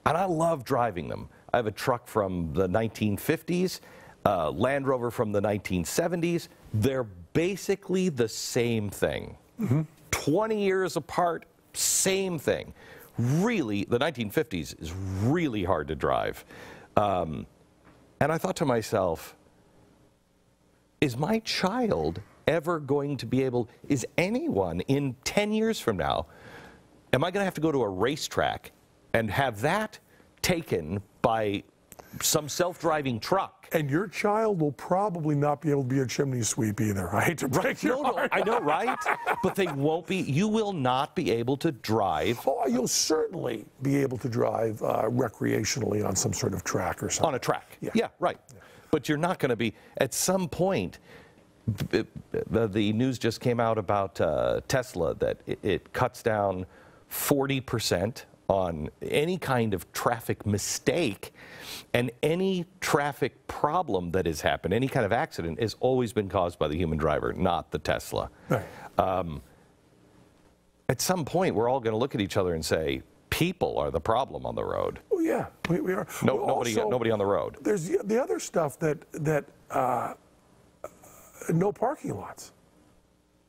and I love driving them. I have a truck from the 1950s, Land Rover from the 1970s. They're basically the same thing. Mm-hmm. 20 years apart, same thing. Really, the 1950s is really hard to drive. And I thought to myself, is my child ever going to be able, is anyone in 10 years from now, am I going to have to go to a racetrack and have that taken by some self-driving truck? And your child will probably not be able to be a chimney sweep either. I hate to break your heart. I know, right? But they won't be, you will not be able to drive. Oh, you'll certainly be able to drive recreationally on some sort of track or something. On a track. Yeah, right. Yeah. But you're not going to be, at some point, the news just came out about Tesla that it cuts down 40% on any kind of traffic mistake, and any traffic problem that has happened, any kind of accident, has always been caused by the human driver, not the Tesla. Right. At some point, we're all going to look at each other and say, people are the problem on the road. Oh, yeah, we are. Nobody on the road. There's the other stuff that no parking lots.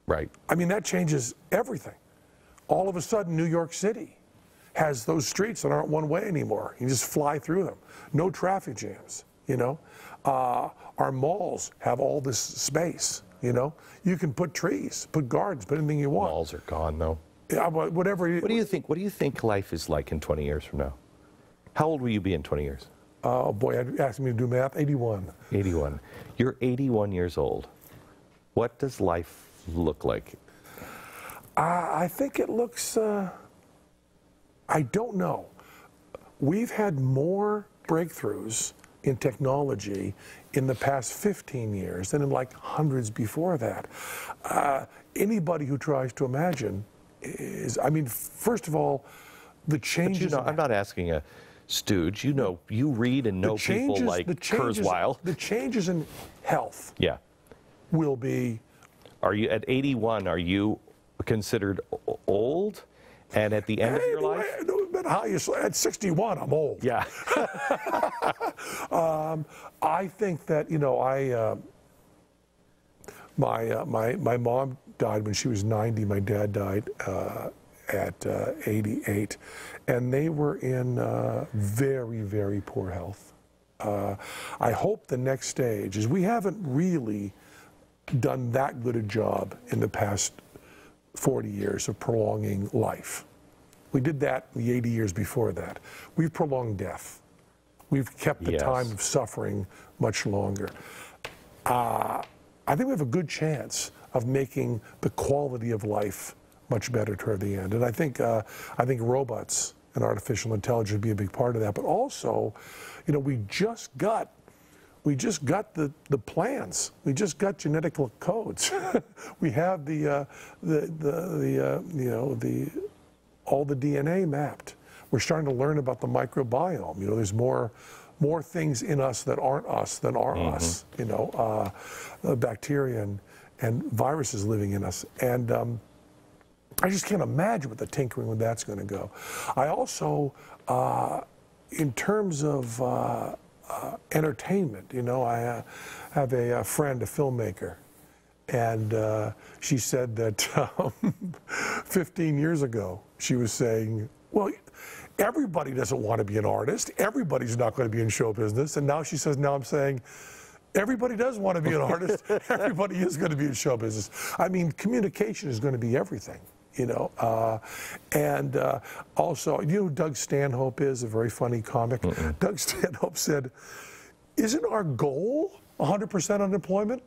Right. I mean, that changes everything. All of a sudden, New York City has those streets that aren't one way anymore. You just fly through them. No traffic jams, you know. Our malls have all this space, you know. You can put trees, put gardens, put anything you want. Malls are gone, though. Yeah, whatever. What do you think life is like in 20 years from now? How old will you be in 20 years? Oh, boy, asking me to do math. 81. 81. You're 81 years old. What does life look like? I think it looks... I don't know. We've had more breakthroughs in technology in the past 15 years than in like hundreds before that. Anybody who tries to imagine is, I mean, first of all, the changes... But I'm not asking a stooge. You know, you read and know people like Kurzweil. The changes in health will be... Are you, at 81, are you considered old? And at the end of your life? At 61, I'm old. Yeah. I think that, you know, my mom died when she was 90. My dad died at 88. And they were in very, very poor health. I hope the next stage is, we haven't really done that good a job in the past 40 years of prolonging life. We did that the 80 years before that. We've prolonged death. We've kept the time of suffering much longer. I think we have a good chance of making the quality of life much better toward the end. And I think robots and artificial intelligence would be a big part of that. But also, you know, we just got we just got the plans. We just got genetic codes. We have all the DNA mapped. We're starting to learn about the microbiome. You know, there's more things in us that aren't us than are us. You know, bacteria and viruses living in us. And I just can't imagine what the tinkering with that's going to go. I also, in terms of entertainment, you know, I have a friend, a filmmaker, and she said that 15 years ago, she was saying, well, everybody doesn't want to be an artist. Everybody's not going to be in show business. And now she says, now I'm saying, everybody does want to be an artist. Everybody is going to be in show business. I mean, communication is going to be everything, you know. Also, you know who Doug Stanhope is, a very funny comic? Doug Stanhope said, isn't our goal 100% unemployment?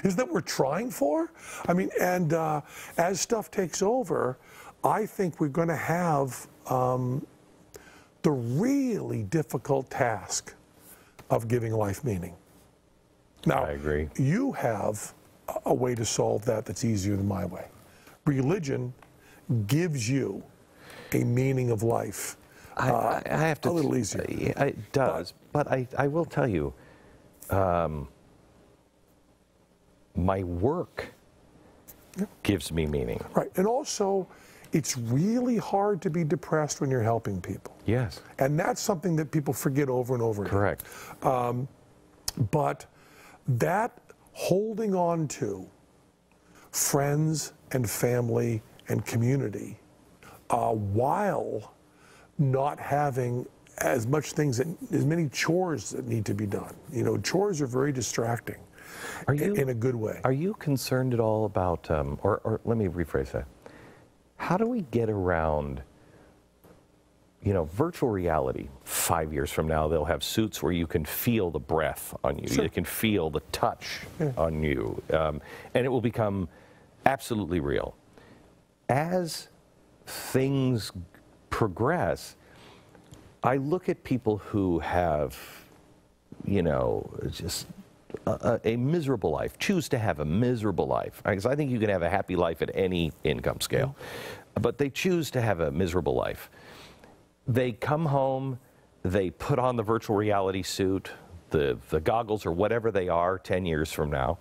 Is that what we're trying for? I mean, and as stuff takes over, I think we're going to have the really difficult task of giving life meaning. Now, I agree. You have a way to solve that that's easier than my way. Religion gives you a meaning of life. I have to. A little easier. It does, but I will tell you, my work gives me meaning. Right, and also, it's really hard to be depressed when you're helping people. Yes. And that's something that people forget over and over again. Correct. But that holding on to friends and family and community while not having as much things, as many chores that need to be done. You know, chores are very distracting in a good way. Are you concerned at all about, or let me rephrase that. How do we get around, you know, virtual reality? 5 years from now, they'll have suits where you can feel the breath on you. Sure. You can feel the touch on you. And it will become absolutely real. As things progress, I look at people who have, you know, just a miserable life, choose to have a miserable life. Because I think you can have a happy life at any income scale. But they choose to have a miserable life. They come home, they put on the virtual reality suit, the goggles or whatever they are 10 years from now,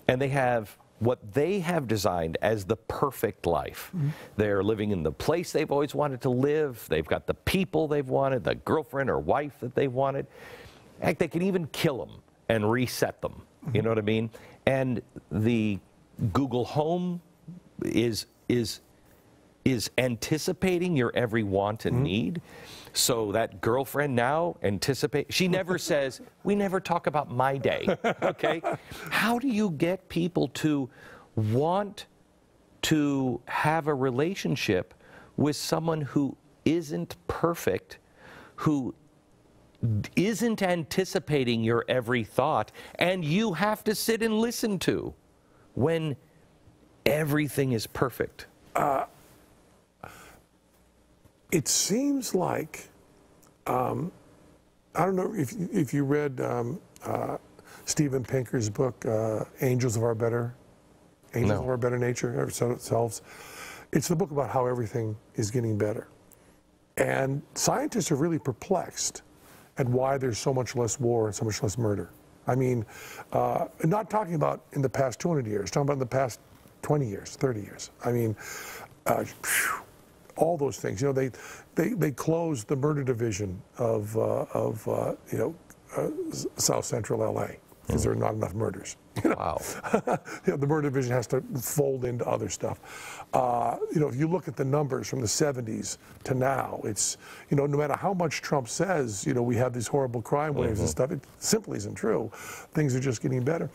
and they have what they have designed as the perfect life. They're living in the place they've always wanted to live. They've got the people they've wanted, the girlfriend or wife that they wanted. Heck, they can even kill them and reset them. You know what I mean? And the Google Home is anticipating your every want and need. So that girlfriend now she never says, we never talk about my day, okay? How do you get people to want to have a relationship with someone who isn't perfect, who isn't anticipating your every thought, and you have to sit and listen to when everything is perfect? It seems like, I don't know if you read Steven Pinker's book, Angels of Our Better Nature, ourselves. It's the book about how everything is getting better. And scientists are really perplexed at why there's so much less war and so much less murder. I mean, not talking about in the past 200 years, talking about in the past 20 years, 30 years. I mean, all those things. You know, they closed the murder division of South Central LA because there are not enough murders. You know? Wow. You know, the murder division has to fold into other stuff. You know, if you look at the numbers from the 70s to now, it's, you know, no matter how much Trump says, you know, we have these horrible crime waves and stuff, it simply isn't true. Things are just getting better.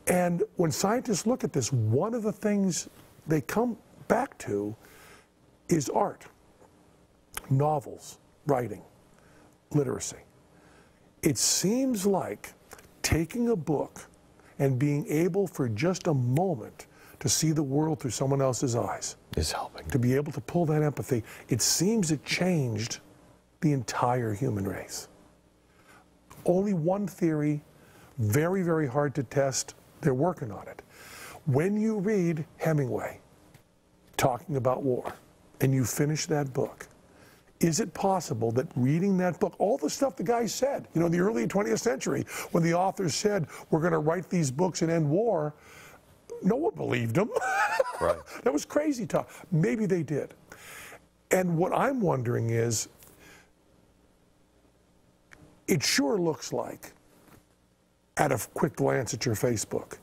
And when scientists look at this, one of the things they come back to is art, novels, writing, literacy. It seems like taking a book and being able for just a moment to see the world through someone else's eyes Is helping. to be able to pull that empathy, it seems it changed the entire human race. Only one theory Very, very hard to test. They're working on it. When you read Hemingway talking about war, and you finish that book, is it possible that reading that book, all the stuff the guy said, in the early 20th century, when the authors said, we're going to write these books and end war, no one believed them. Right. That was crazy talk. Maybe they did. And what I'm wondering is, it sure looks like, at a quick glance at your Facebook,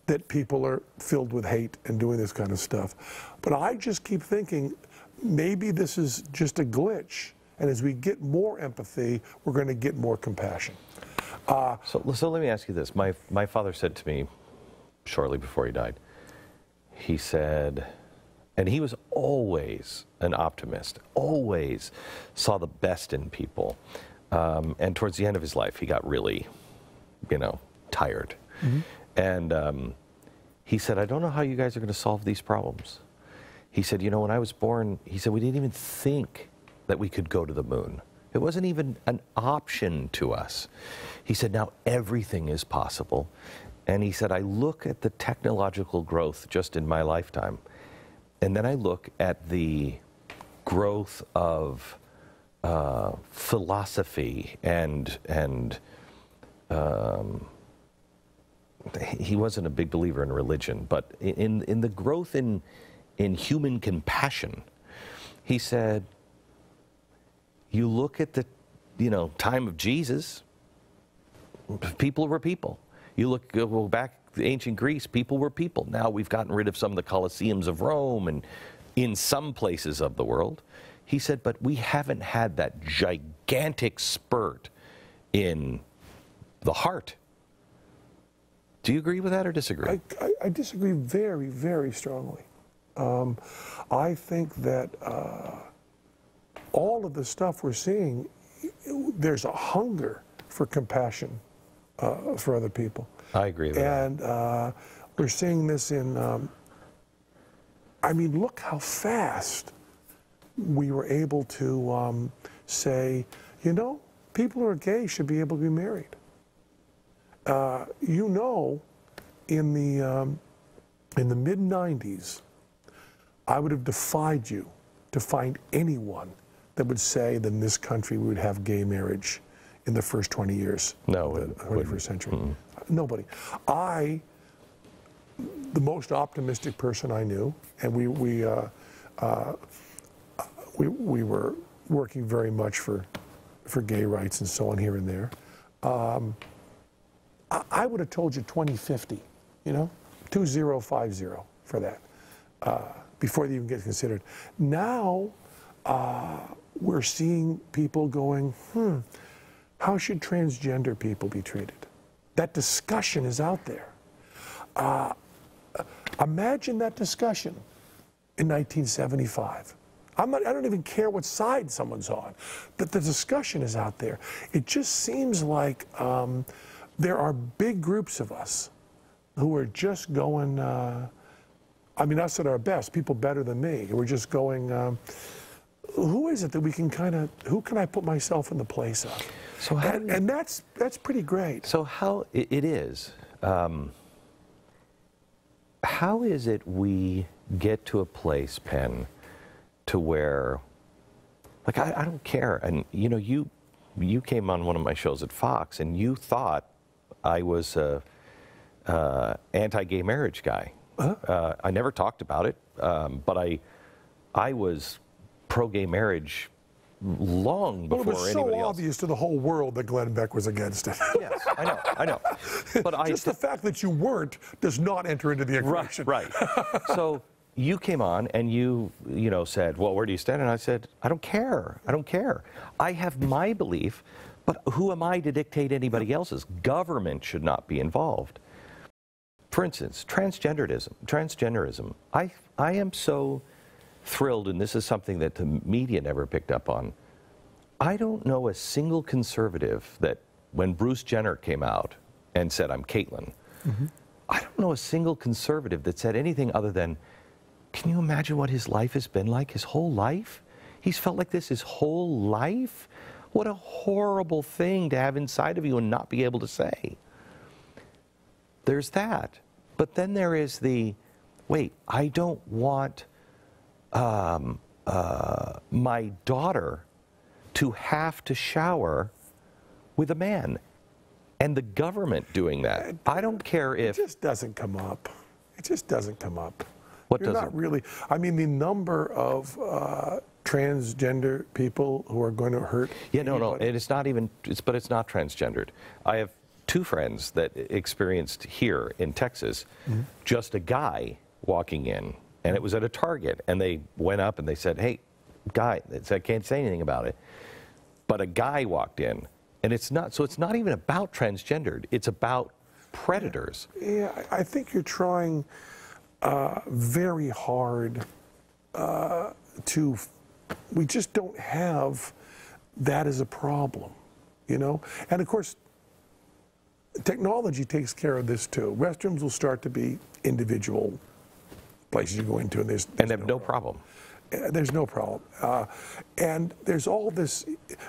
that people are filled with hate and doing this kind of stuff. But I just keep thinking, maybe this is just a glitch, and as we get more empathy, we're going to get more compassion. So let me ask you this. My father said to me shortly before he died, he said, and he was always an optimist, always saw the best in people. And towards the end of his life, he got really, tired. Mm-hmm. And he said, I don't know how you guys are going to solve these problems. He said, when I was born, he said, we didn't even think that we could go to the moon. It wasn't even an option to us. He said, now everything is possible. And he said, I look at the technological growth just in my lifetime, and then I look at the growth of philosophy and he wasn't a big believer in religion, but in the growth in human compassion. He said, you look at the time of Jesus, people were people. You go back to ancient Greece, people were people. Now we've gotten rid of some of the Colosseums of Rome and in some places of the world. He said, but we haven't had that gigantic spurt in the heart. Do you agree with that or disagree? I disagree very, very strongly. I think that all of the stuff we're seeing, there's a hunger for compassion for other people. I agree with that. And we're seeing this in, look how fast we were able to say, people who are gay should be able to be married. In the mid-90s, I would have defied you to find anyone that would say that in this country we would have gay marriage in the first 20 years of the 21st century. Mm-mm. Nobody. The most optimistic person I knew, and we were working very much for gay rights and so on here and there. I would have told you 2050, 2050 for that, before they even get considered. Now, we're seeing people going, how should transgender people be treated? That discussion is out there. Imagine that discussion in 1975. I don't even care what side someone's on, but the discussion is out there. It just seems like there are big groups of us who are just going, us at our best, people better than me, who are just going, who is it that we can who can I put myself in the place of? So and that's pretty great. So how it is, how is it we get to a place, Penn, to where, I don't care, and you came on one of my shows at Fox, and you thought I was a anti-gay marriage guy. Uh-huh. I never talked about it, but I was pro-gay marriage long before anybody else. Well, it was so obvious to the whole world that Glenn Beck was against it. Yes, I know. But just the fact that you weren't does not enter into the equation. Right. So you came on and you said, well, where do you stand? And I said, I don't care. I have my belief, but who am I to dictate anybody else's? Government should not be involved. For instance, transgenderism. I am so thrilled, and this is something that the media never picked up on. I don't know a single conservative that, when Bruce Jenner came out and said, I'm Caitlyn, mm-hmm. I don't know a single conservative that said anything other than, can you imagine what his life has been like, his whole life? He's felt like this his whole life? What a horrible thing to have inside of you and not be able to say. there's that. But then there is the, wait, I don't want my daughter to have to shower with a man. And the government doing that. I don't care if... It just doesn't come up. It just doesn't come up. What You're doesn't? not really... I mean, the number of transgender people who are going to hurt... Yeah, no, anybody. and it's not even... but it's not transgendered. I have two friends that experienced here in Texas, just a guy walking in, and it was at a Target, and they went up and they said, hey, guy, I can't say anything about it, but a guy walked in. And it's not, so it's not even about transgendered, it's about predators. Yeah, I think you're trying very hard to, we just don't have that as a problem, you know? And of course, technology takes care of this too. Restrooms will start to be individual places you go into, and there's And they have no problem. There's no problem. And there's all this,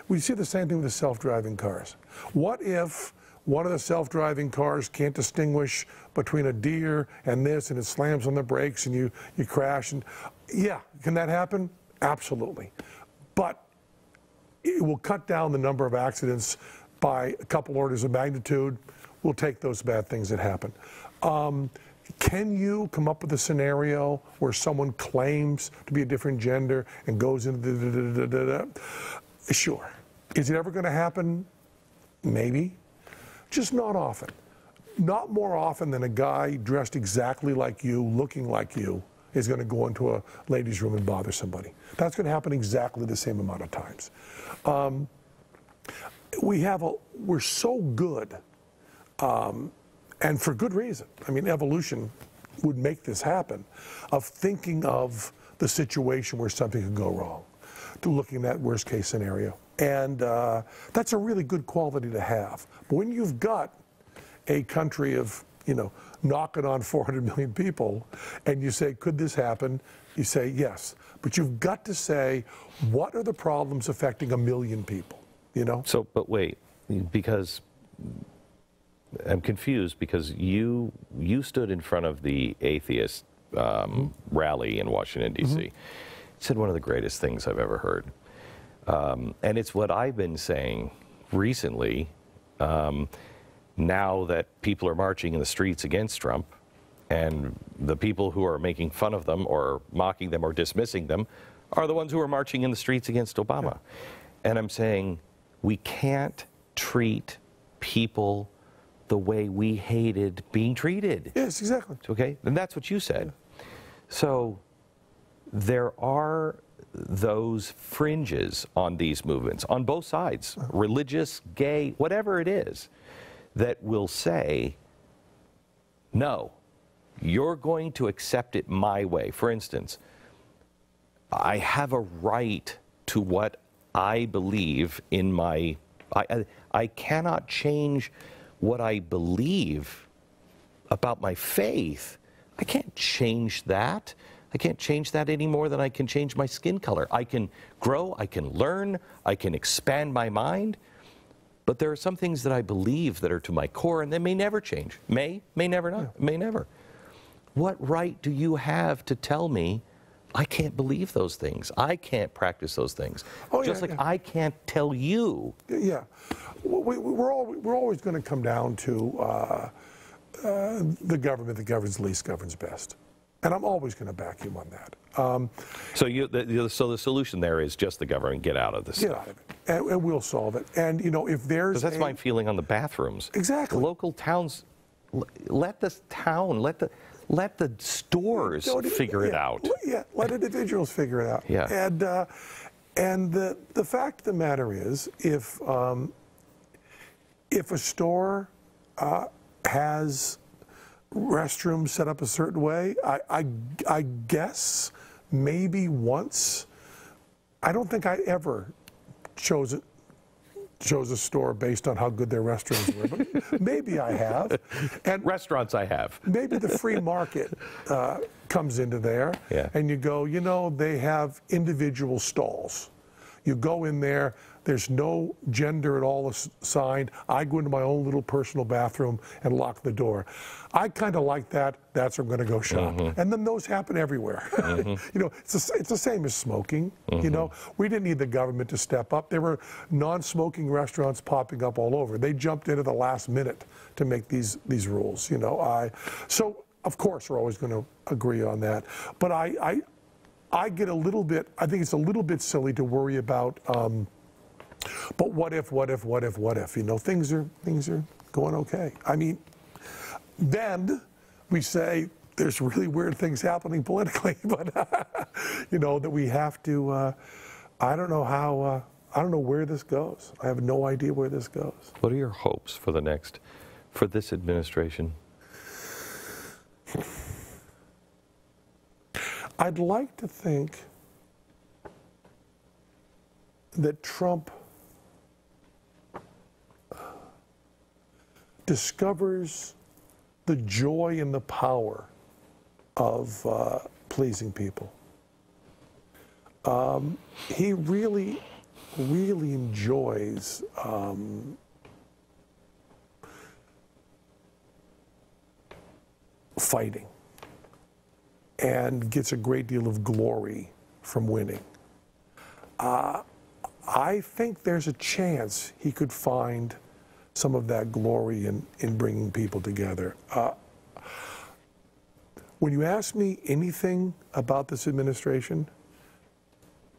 we see the same thing with the self-driving cars. What if one of the self-driving cars can't distinguish between a deer and this, and it slams on the brakes and you crash? And yeah, can that happen? Absolutely. But it will cut down the number of accidents by a couple orders of magnitude. We'll take those bad things that happen. Can you come up with a scenario where someone claims to be a different gender and goes into the Sure. Is it ever going to happen? Maybe. Just not often. Not more often than a guy dressed exactly like you, looking like you, is going to go into a ladies' room and bother somebody. That's going to happen exactly the same amount of times. We're so good. And for good reason. I mean, evolution would make this happen, of thinking of the situation where something could go wrong, to looking at that worst case scenario. And that's a really good quality to have. But when you've got a country of, you know, knocking on 400 million people, and you say, could this happen? You say, yes. But you've got to say, what are the problems affecting 1 million people, you know? So, but wait, because... I'm confused because you stood in front of the atheist rally in Washington, D.C. Said one of the greatest things I've ever heard. And it's what I've been saying recently, now that people are marching in the streets against Trump, and the people who are making fun of them or mocking them or dismissing them are the ones who are marching in the streets against Obama. Yeah. And I'm saying we can't treat people the way we hated being treated. Yes, exactly. Okay, and that's what you said. So there are those fringes on these movements, on both sides, religious, gay, whatever it is, that will say, no, you're going to accept it my way. For instance, I have a right to what I believe in my, I cannot change what I believe about my faith. I can't change that. I can't change that any more than I can change my skin color. I can grow, I can learn, I can expand my mind, but there are some things that I believe that are to my core and they may never change. May never not, may never. What right do you have to tell me I can't believe those things? I can't practice those things. Just like I can't tell you. Yeah. We're always going to come down to the government that governs least governs best. And I'm always going to back you on that. So the solution there is just the government get out of this. Get out of it, and we'll solve it. And you know, if there's that's my feeling on the bathrooms. Exactly. The local towns, let the town, let the stores figure it out. Yeah, let individuals figure it out. Yeah. And the fact of the matter is, if a store has restrooms set up a certain way, I guess maybe once. I don't think I ever chose a store based on how good their restrooms were, but maybe I have. And restaurants I have. Maybe the free market comes into there, and you go, you know, they have individual stalls. You go in there, there's no gender at all assigned. I go into my own little personal bathroom and lock the door. I kind of like that. That's where I'm going to go shop. And then those happen everywhere. You know, it's the same as smoking. You know, we didn't need the government to step up. There were non-smoking restaurants popping up all over. They jumped into the last minute to make these rules. You know, so of course we're always going to agree on that. But I get a little bit. I think it's a little bit silly to worry about. But what if? You know, things are going okay. I mean, then we say there's really weird things happening politically, but you know that we have to. I don't know how. I don't know where this goes. I have no idea where this goes. What are your hopes for this administration? I'd like to think that Trump discovers the joy and the power of pleasing people. He really enjoys fighting and gets a great deal of glory from winning. I think there's a chance he could find some of that glory in bringing people together. When you ask me anything about this administration,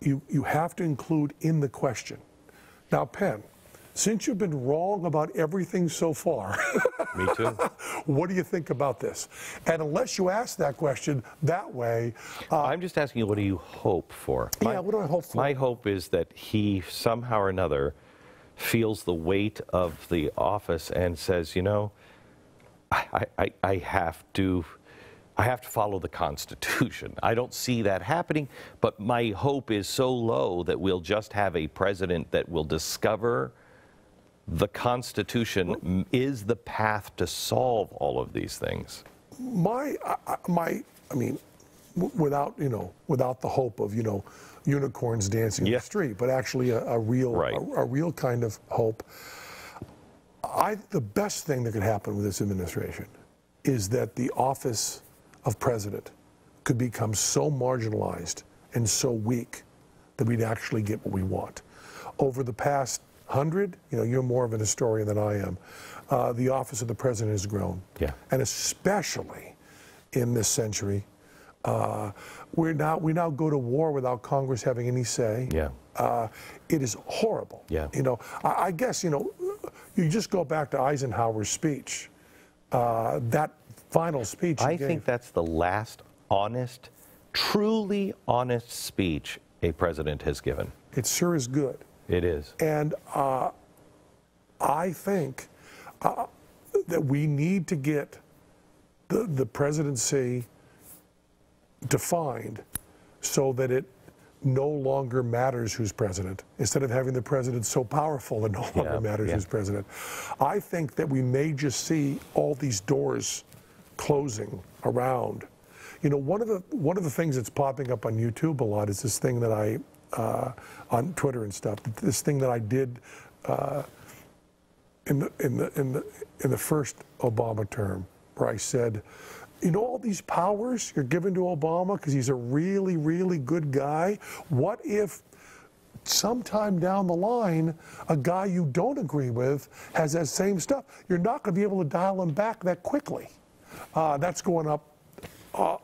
you have to include in the question. Now, Penn, since you've been wrong about everything so far, Me too. what do you think about this? And unless you ask that question that way, I'm just asking you, what do you hope for? yeah, what do I hope for? My hope is that he somehow or another feels the weight of the office and says, you know, I have to follow the Constitution. I don't see that happening, but my hope is so low that we'll just have a president that will discover the Constitution is the path to solve all of these things. I mean, without the hope of unicorns dancing in the street, but actually a real kind of hope. The best thing that could happen with this administration is that the office of president could become so marginalized and so weak that we'd actually get what we want. Over the past 100, you're more of an historian than I am. The office of the president has grown, and especially in this century, we now go to war without Congress having any say. It is horrible. I guess you just go back to Eisenhower's speech. That final speech. I think that's the last honest, truly honest speech a president has given. It sure is good. It is. And I think that we need to get the presidency defined so that it no longer matters who's president. Instead of having the president so powerful, it no longer matters who's president. I think that we may just see all these doors closing around. One of the things that's popping up on YouTube a lot is this thing that I on Twitter and stuff. This thing that I did in the first Obama term, where I said, all these powers you're giving to Obama because he's a really, really good guy. What if sometime down the line, a guy you don't agree with has that same stuff? You're not going to be able to dial him back that quickly. That's going up.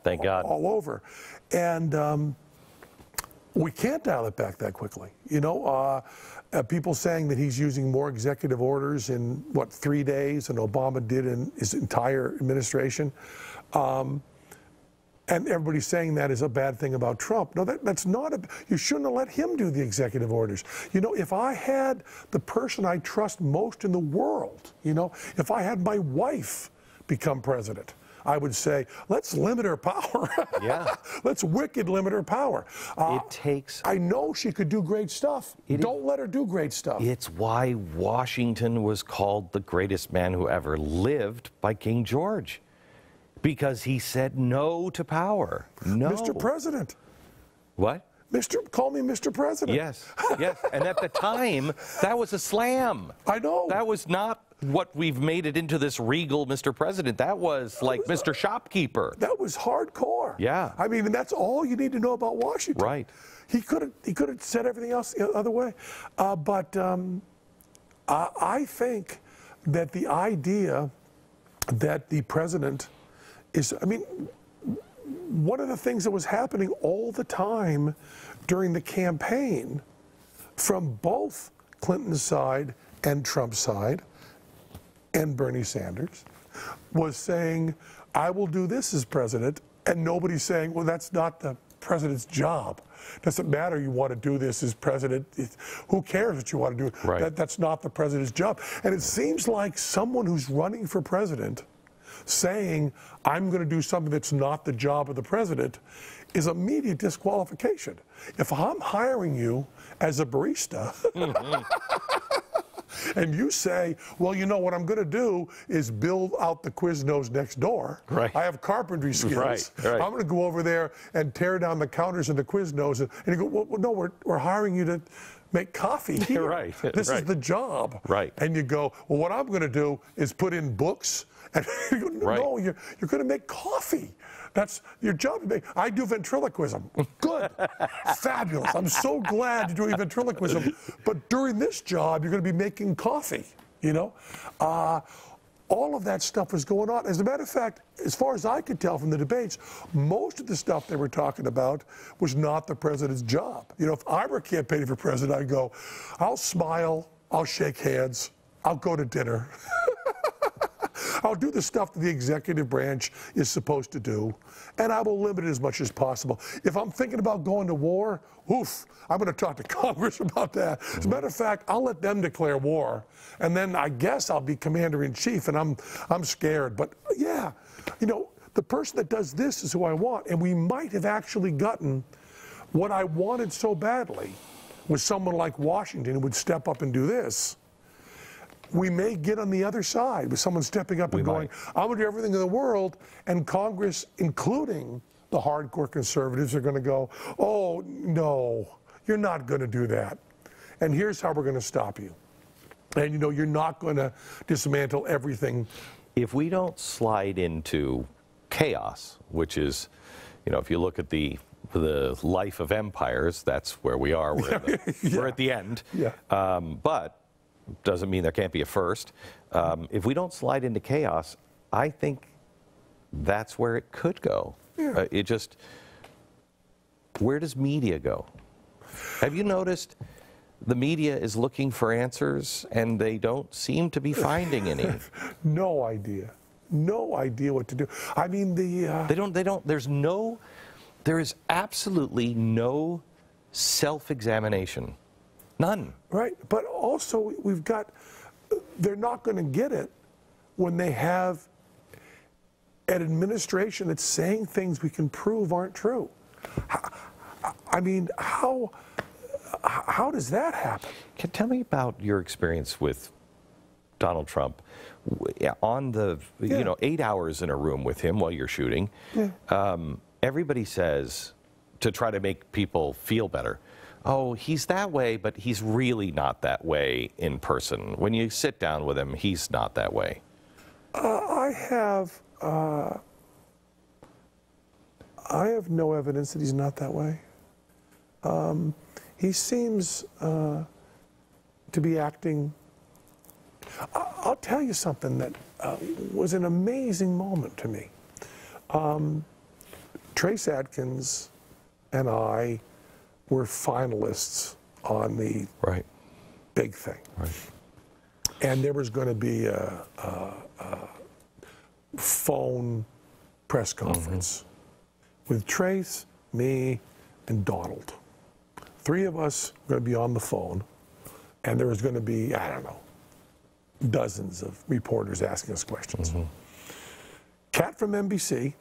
Thank God. All over, and. We can't dial it back that quickly. People saying that he's using more executive orders in, 3 days than Obama did in his entire administration. And everybody's saying that is a bad thing about Trump. No, that's not. You shouldn't have let him do the executive orders. If I had the person I trust most in the world, if I had my wife become president, I would say, let's limit her power. Let's wicked limit her power. I know she could do great stuff. Don't let her do great stuff. It's why Washington was called the greatest man who ever lived by King George. Because he said no to power. No. Mr. President. What? call me Mr. President. Yes, yes. And at the time, that was a slam. I know. That was not what we've made it into, this regal Mr. President. That was like Mr. Shopkeeper. That was hardcore. Yeah. I mean, and that's all you need to know about Washington. Right. He could have said everything else the other way. But I think that the idea that the president is, I mean, one of the things that was happening all the time during the campaign from both Clinton's side and Trump's side and Bernie Sanders was saying, I will do this as president, and nobody's saying, well, that's not the president's job. Doesn't matter you want to do this as president. Who cares what you want to do? Right. That's not the president's job. And it seems like someone who's running for president saying, I'm going to do something that's not the job of the president is immediate disqualification. If I'm hiring you as a barista, and you say, well, you know, what I'm going to do is build out the Quiznos next door. Right. I have carpentry skills. Right. I'm going to go over there and tear down the counters in the Quiznos. And you go, well, no, we're hiring you to make coffee here. Right. This is Right. the job. Right. And you go, well, what I'm going to do is put in books. And you go, no, Right. you're going to make coffee. That's your job to make. I do ventriloquism. Good. Fabulous. I'm so glad you're doing ventriloquism. But during this job, you're going to be making coffee, you know? All of that stuff was going on. As a matter of fact, as far as I could tell from the debates, most of the stuff they were talking about was not the president's job. You know, if I were campaigning for president, I'd go, I'll smile, I'll shake hands, I'll go to dinner. I'll do the stuff that the executive branch is supposed to do, and I will limit it as much as possible. If I'm thinking about going to war, oof, I'm going to talk to Congress about that. As a matter of fact, I'll let them declare war, and then I guess I'll be commander-in-chief, and I'm scared. But yeah, you know, the person that does this is who I want, and we might have actually gotten what I wanted so badly was someone like Washington who would step up and do this. We may get on the other side with someone stepping up and going, I'm going to do everything in the world, and Congress, including the hardcore conservatives, are going to go, oh, no, you're not going to do that. And here's how we're going to stop you. And, you know, you're not going to dismantle everything. If we don't slide into chaos, which is, you know, if you look at the life of empires, that's where we are. We're, we're at the end. Yeah. But doesn't mean there can't be a first. If we don't slide into chaos, I think that's where it could go. Yeah. It just, where does media go? Have you noticed the media is looking for answers and they don't seem to be finding any? No idea. No idea what to do. I mean, there is absolutely no self-examination. None. Right, but also they're not going to get it when they have an administration that's saying things we can prove aren't true. I mean, how does that happen? Tell me about your experience with Donald Trump on the, you know, 8 hours in a room with him while you're shooting. Yeah. Everybody says, to try to make people feel better, oh, he's that way, but he's really not that way in person. When you sit down with him, he's not that way. I have no evidence that he's not that way. He seems to be acting. I'll tell you something that was an amazing moment to me. Trace Adkins and I were finalists on the big thing. Right. And there was going to be a phone press conference with Trace, me, and Donald. Three of us were going to be on the phone, and there was going to be, I don't know, dozens of reporters asking us questions. Cat from NBC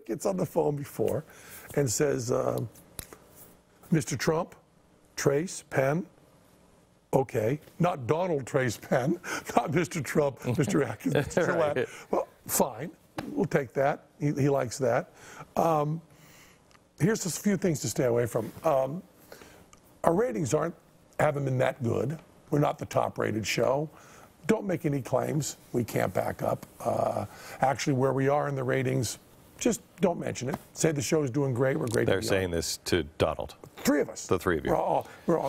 gets on the phone before and says, Mr. Trump, Trace, Penn, okay. Not Donald Trace Penn, not Mr. Trump, Mr. Atkins, Mr. Gillette. Right. Well, fine, we'll take that. He likes that. here's a few things to stay away from. Our ratings haven't been that good. We're not the top-rated show. Don't make any claims we can't back up. Actually, where we are in the ratings, just don't mention it. Say the show is doing great. We're great. They're saying this to Donald. Three of us. The three of you. We're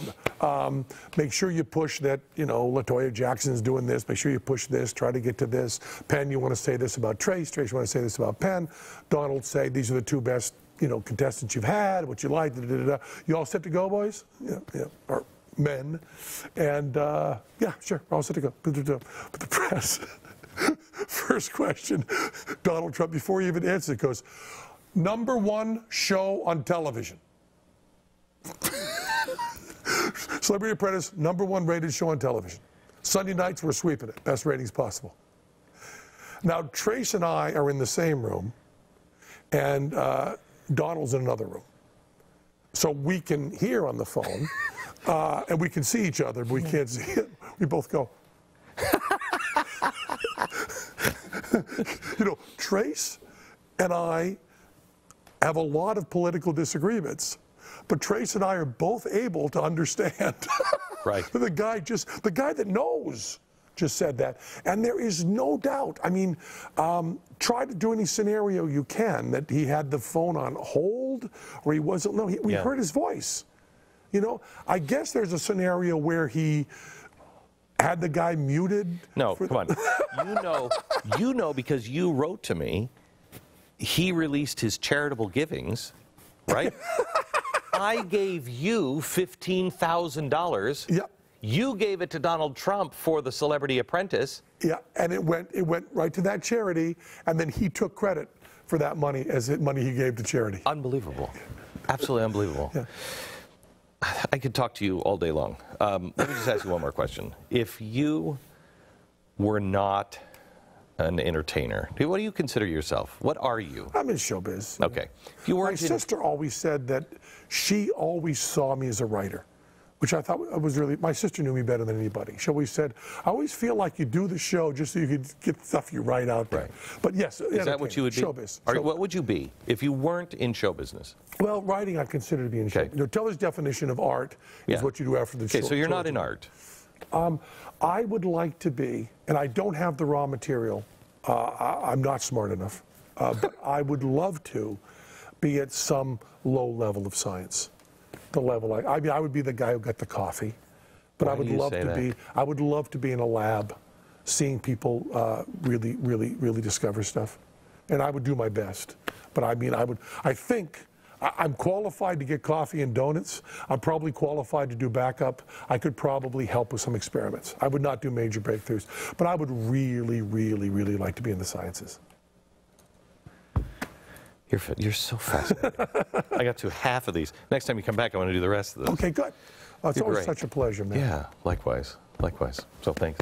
on. Make sure you push that. LaToya Jackson's doing this. Make sure you push this. Try to get to this. Penn, you want to say this about Trace. Trace, you want to say this about Penn. Donald, say these are the two best contestants you've had. What you like. Da, da, da, da. You all set to go, boys? Yeah. Or men. And yeah, sure. We're all set to go. But the press. First question, Donald Trump, before he even answers it, goes, #1 show on television. Celebrity Apprentice, #1 rated show on television. Sunday nights, we're sweeping it. Best ratings possible. Now, Trace and I are in the same room, and Donald's in another room. So we can hear on the phone, and we can see each other, but we can't see it. We both go, Trace and I have a lot of political disagreements, but Trace and I are both able to understand. Right. The guy that knows just said that. And there is no doubt. I mean, try to do any scenario you can that he had the phone on hold or he wasn't. No, we heard his voice. I guess there's a scenario where he had the guy muted. No, come on. You know because you wrote to me, he released his charitable givings, right? I gave you $15,000. Yeah. You gave it to Donald Trump for the Celebrity Apprentice. Yeah, and it went right to that charity, and then he took credit for that money as money he gave to charity. Unbelievable. Absolutely unbelievable. Yeah. I could talk to you all day long. Let me just ask you one more question. If you were not an entertainer, what do you consider yourself? What are you? I'm in showbiz. Okay. If you weren't My sister always said that she always saw me as a writer, which I thought was really, my sister knew me better than anybody. She always said, I always feel like you do the show just so you could get stuff you write out there. Right. But yes, is that what you would be? Showbiz. What would you be if you weren't in show business? Well, writing I consider to be in show. Teller's definition of art is what you do after the show. Okay, so you're not in art. I would like to be, and I don't have the raw material. I'm not smart enough. But I would love to be at some low level of science. The level I would be the guy who got the coffee, but I would love to be. I would love to be in a lab, seeing people really discover stuff, and I would do my best. But I think I'm qualified to get coffee and donuts. I'm probably qualified to do backup. I could probably help with some experiments. I would not do major breakthroughs, but I would really like to be in the sciences. You're so fascinating. I got to half of these. Next time you come back, I want to do the rest of this. Okay, good. It's always great. such a pleasure, man. Yeah, likewise. So thanks.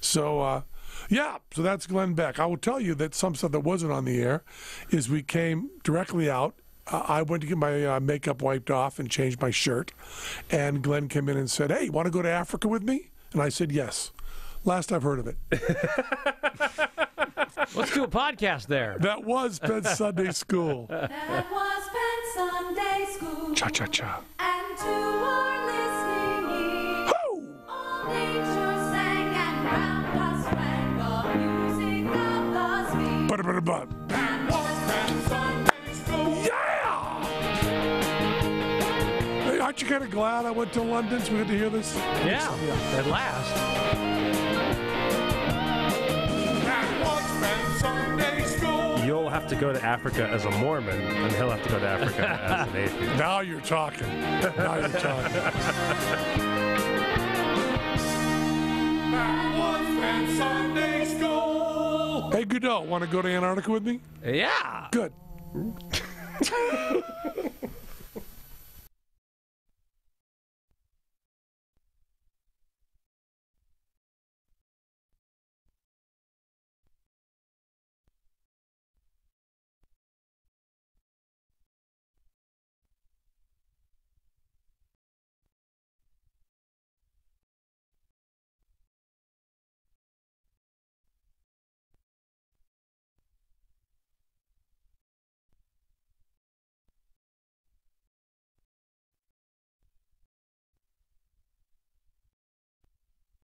So, so that's Glenn Beck. I will tell you that some stuff that wasn't on the air is we came directly out. I went to get my makeup wiped off and changed my shirt. And Glenn came in and said, "Hey, you want to go to Africa with me?" And I said, "Yes." Last I've heard of it. Let's do a podcast there. That was Penn Sunday School. That was Penn Sunday School. Cha-cha-cha. And to our listening ears, all nature sang and round us rang the music of the spheres. But. That was Penn Sunday School. Yeah! Hey, aren't you kind of glad I went to London so we get to hear this? Yeah, at last. You'll have to go to Africa as a Mormon, and he'll have to go to Africa as an atheist. Now you're talking. Hey, Godot, want to go to Antarctica with me? Yeah. Good.